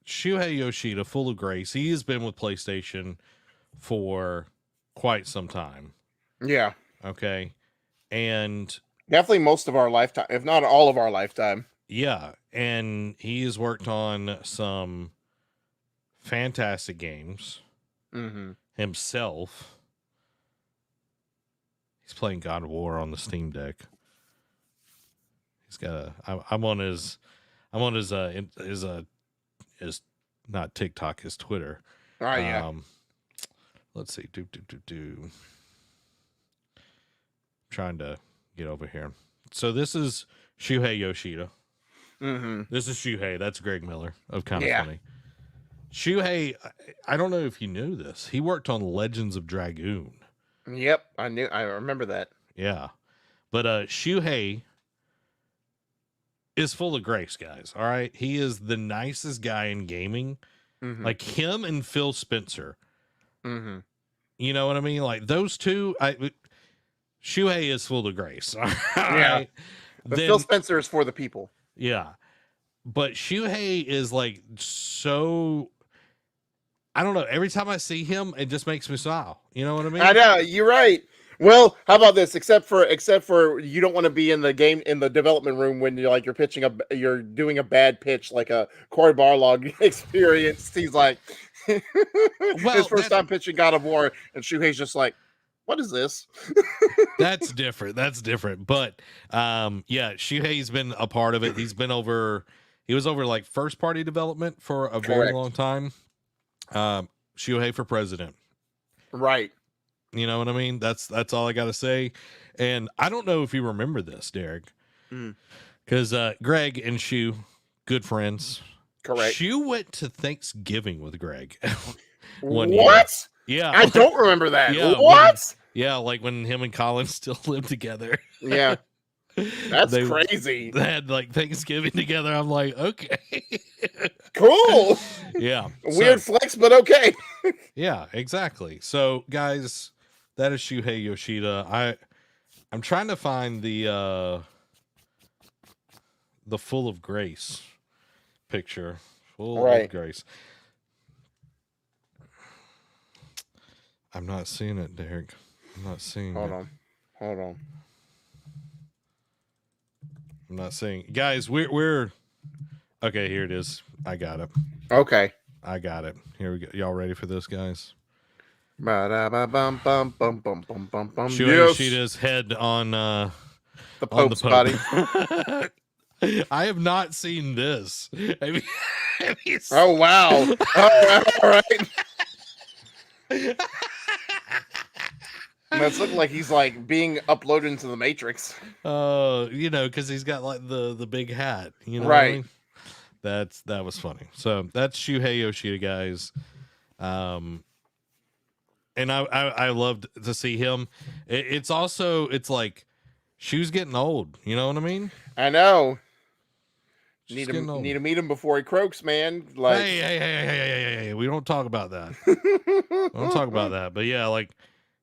Shuhei Yoshida, full of grace. He has been with PlayStation for quite some time. Yeah. Okay. And definitely most of our lifetime, if not all of our lifetime. Yeah. And he has worked on some fantastic games himself. He's playing God of War on the Steam Deck. He's got I'm on his not TikTok, his Twitter. Oh, yeah. Let's see. Trying to get over here. So this is Shuhei Yoshida. This is Shuhei. That's Greg Miller of Kind of Funny. Shuhei, I don't know if you knew this. He worked on Legends of Dragoon. Yep, I remember that. Yeah. But Shuhei is full of grace, guys. All right. He is the nicest guy in gaming. Like him and Phil Spencer. You know what I mean? Like those two, Shuhei is full of grace. All right. But Phil Spencer is for the people. Yeah. But Shuhei is like so, I don't know. Every time I see him, it just makes me smile. You know what I mean? I know. You're right. Well, how about this? Except for you don't want to be in the development room when you're doing a bad pitch like a Cory Barlog experience. He's like his first time pitching God of War, and Shuhei's just like, what is this? That's different. That's different. But yeah, Shuhei's been a part of it. He was over like first party development for a very long time. Shuhei for president. Right. You know what I mean? That's all I got to say. And I don't know if you remember this, Derek, because Greg and Shu, good friends. Correct. Shu went to Thanksgiving with Greg. What? Year. Yeah. I don't remember that. Yeah, what? Like when him and Colin still lived together. Yeah. That's crazy. They had like Thanksgiving together. I'm like, okay. Cool. Yeah. Weird flex, but okay. Yeah, exactly. So guys, that is Shuhei Yoshida. I'm trying to find the Full of Grace picture. Full of Grace. I'm not seeing it, Derek. I'm not seeing it. Hold on. I'm not seeing. Guys, we're okay. Here it is. I got it. Okay. I got it. Here we go. Y'all ready for this, guys? Yoshida's head on the Pope's body. I have not seen this. Oh wow! All right. That's looking like he's like being uploaded into the Matrix. Because he's got like the big hat. You know, right? What I mean? That was funny. So that's Shuhei Yoshida, guys. And I loved to see him. It's like Shu's getting old. You know what I mean? I know. Need to meet him before he croaks, man. Like, hey, we don't talk about that. We don't talk about that. But yeah, like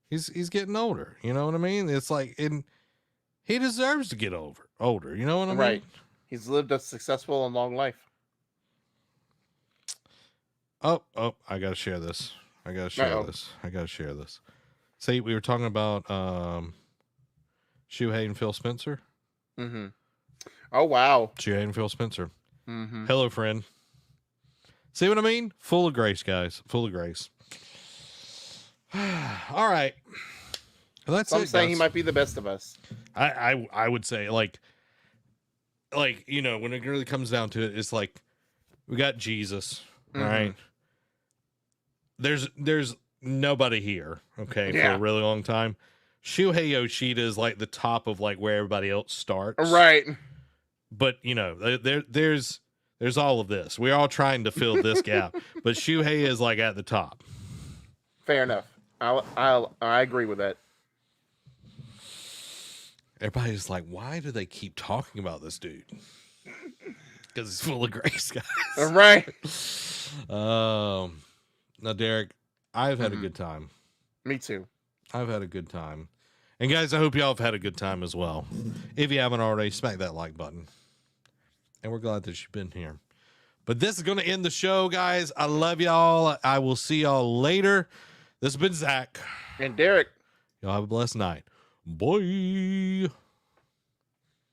he's getting older. You know what I mean? It's like, he deserves to get older. You know what I mean? Right. He's lived a successful and long life. Oh, I gotta share this. I gotta share this. See, we were talking about Shuhei and Phil Spencer. Mm-hmm. Oh wow. Shuhei and Phil Spencer. Mm-hmm. Hello, friend. See what I mean? Full of grace, guys. Full of grace. All right. Well, that's Some saying he might be the best of us. I would say like when it really comes down to it, it's like we got Jesus, right? There's nobody here, okay, for a really long time. Shuhei Yoshida is like the top of like where everybody else starts, right? But there's all of this. We're all trying to fill this gap, but Shuhei is like at the top. Fair enough. I agree with that. Everybody's like, why do they keep talking about this dude? Because he's full of grace, guys. All right. Now, Derek, I've had a good time. Me too. I've had a good time. And guys, I hope y'all have had a good time as well. If you haven't already, smack that like button. And we're glad that you've been here. But this is going to end the show, guys. I love y'all. I will see y'all later. This has been Zach. And Derek. Y'all have a blessed night. Bye.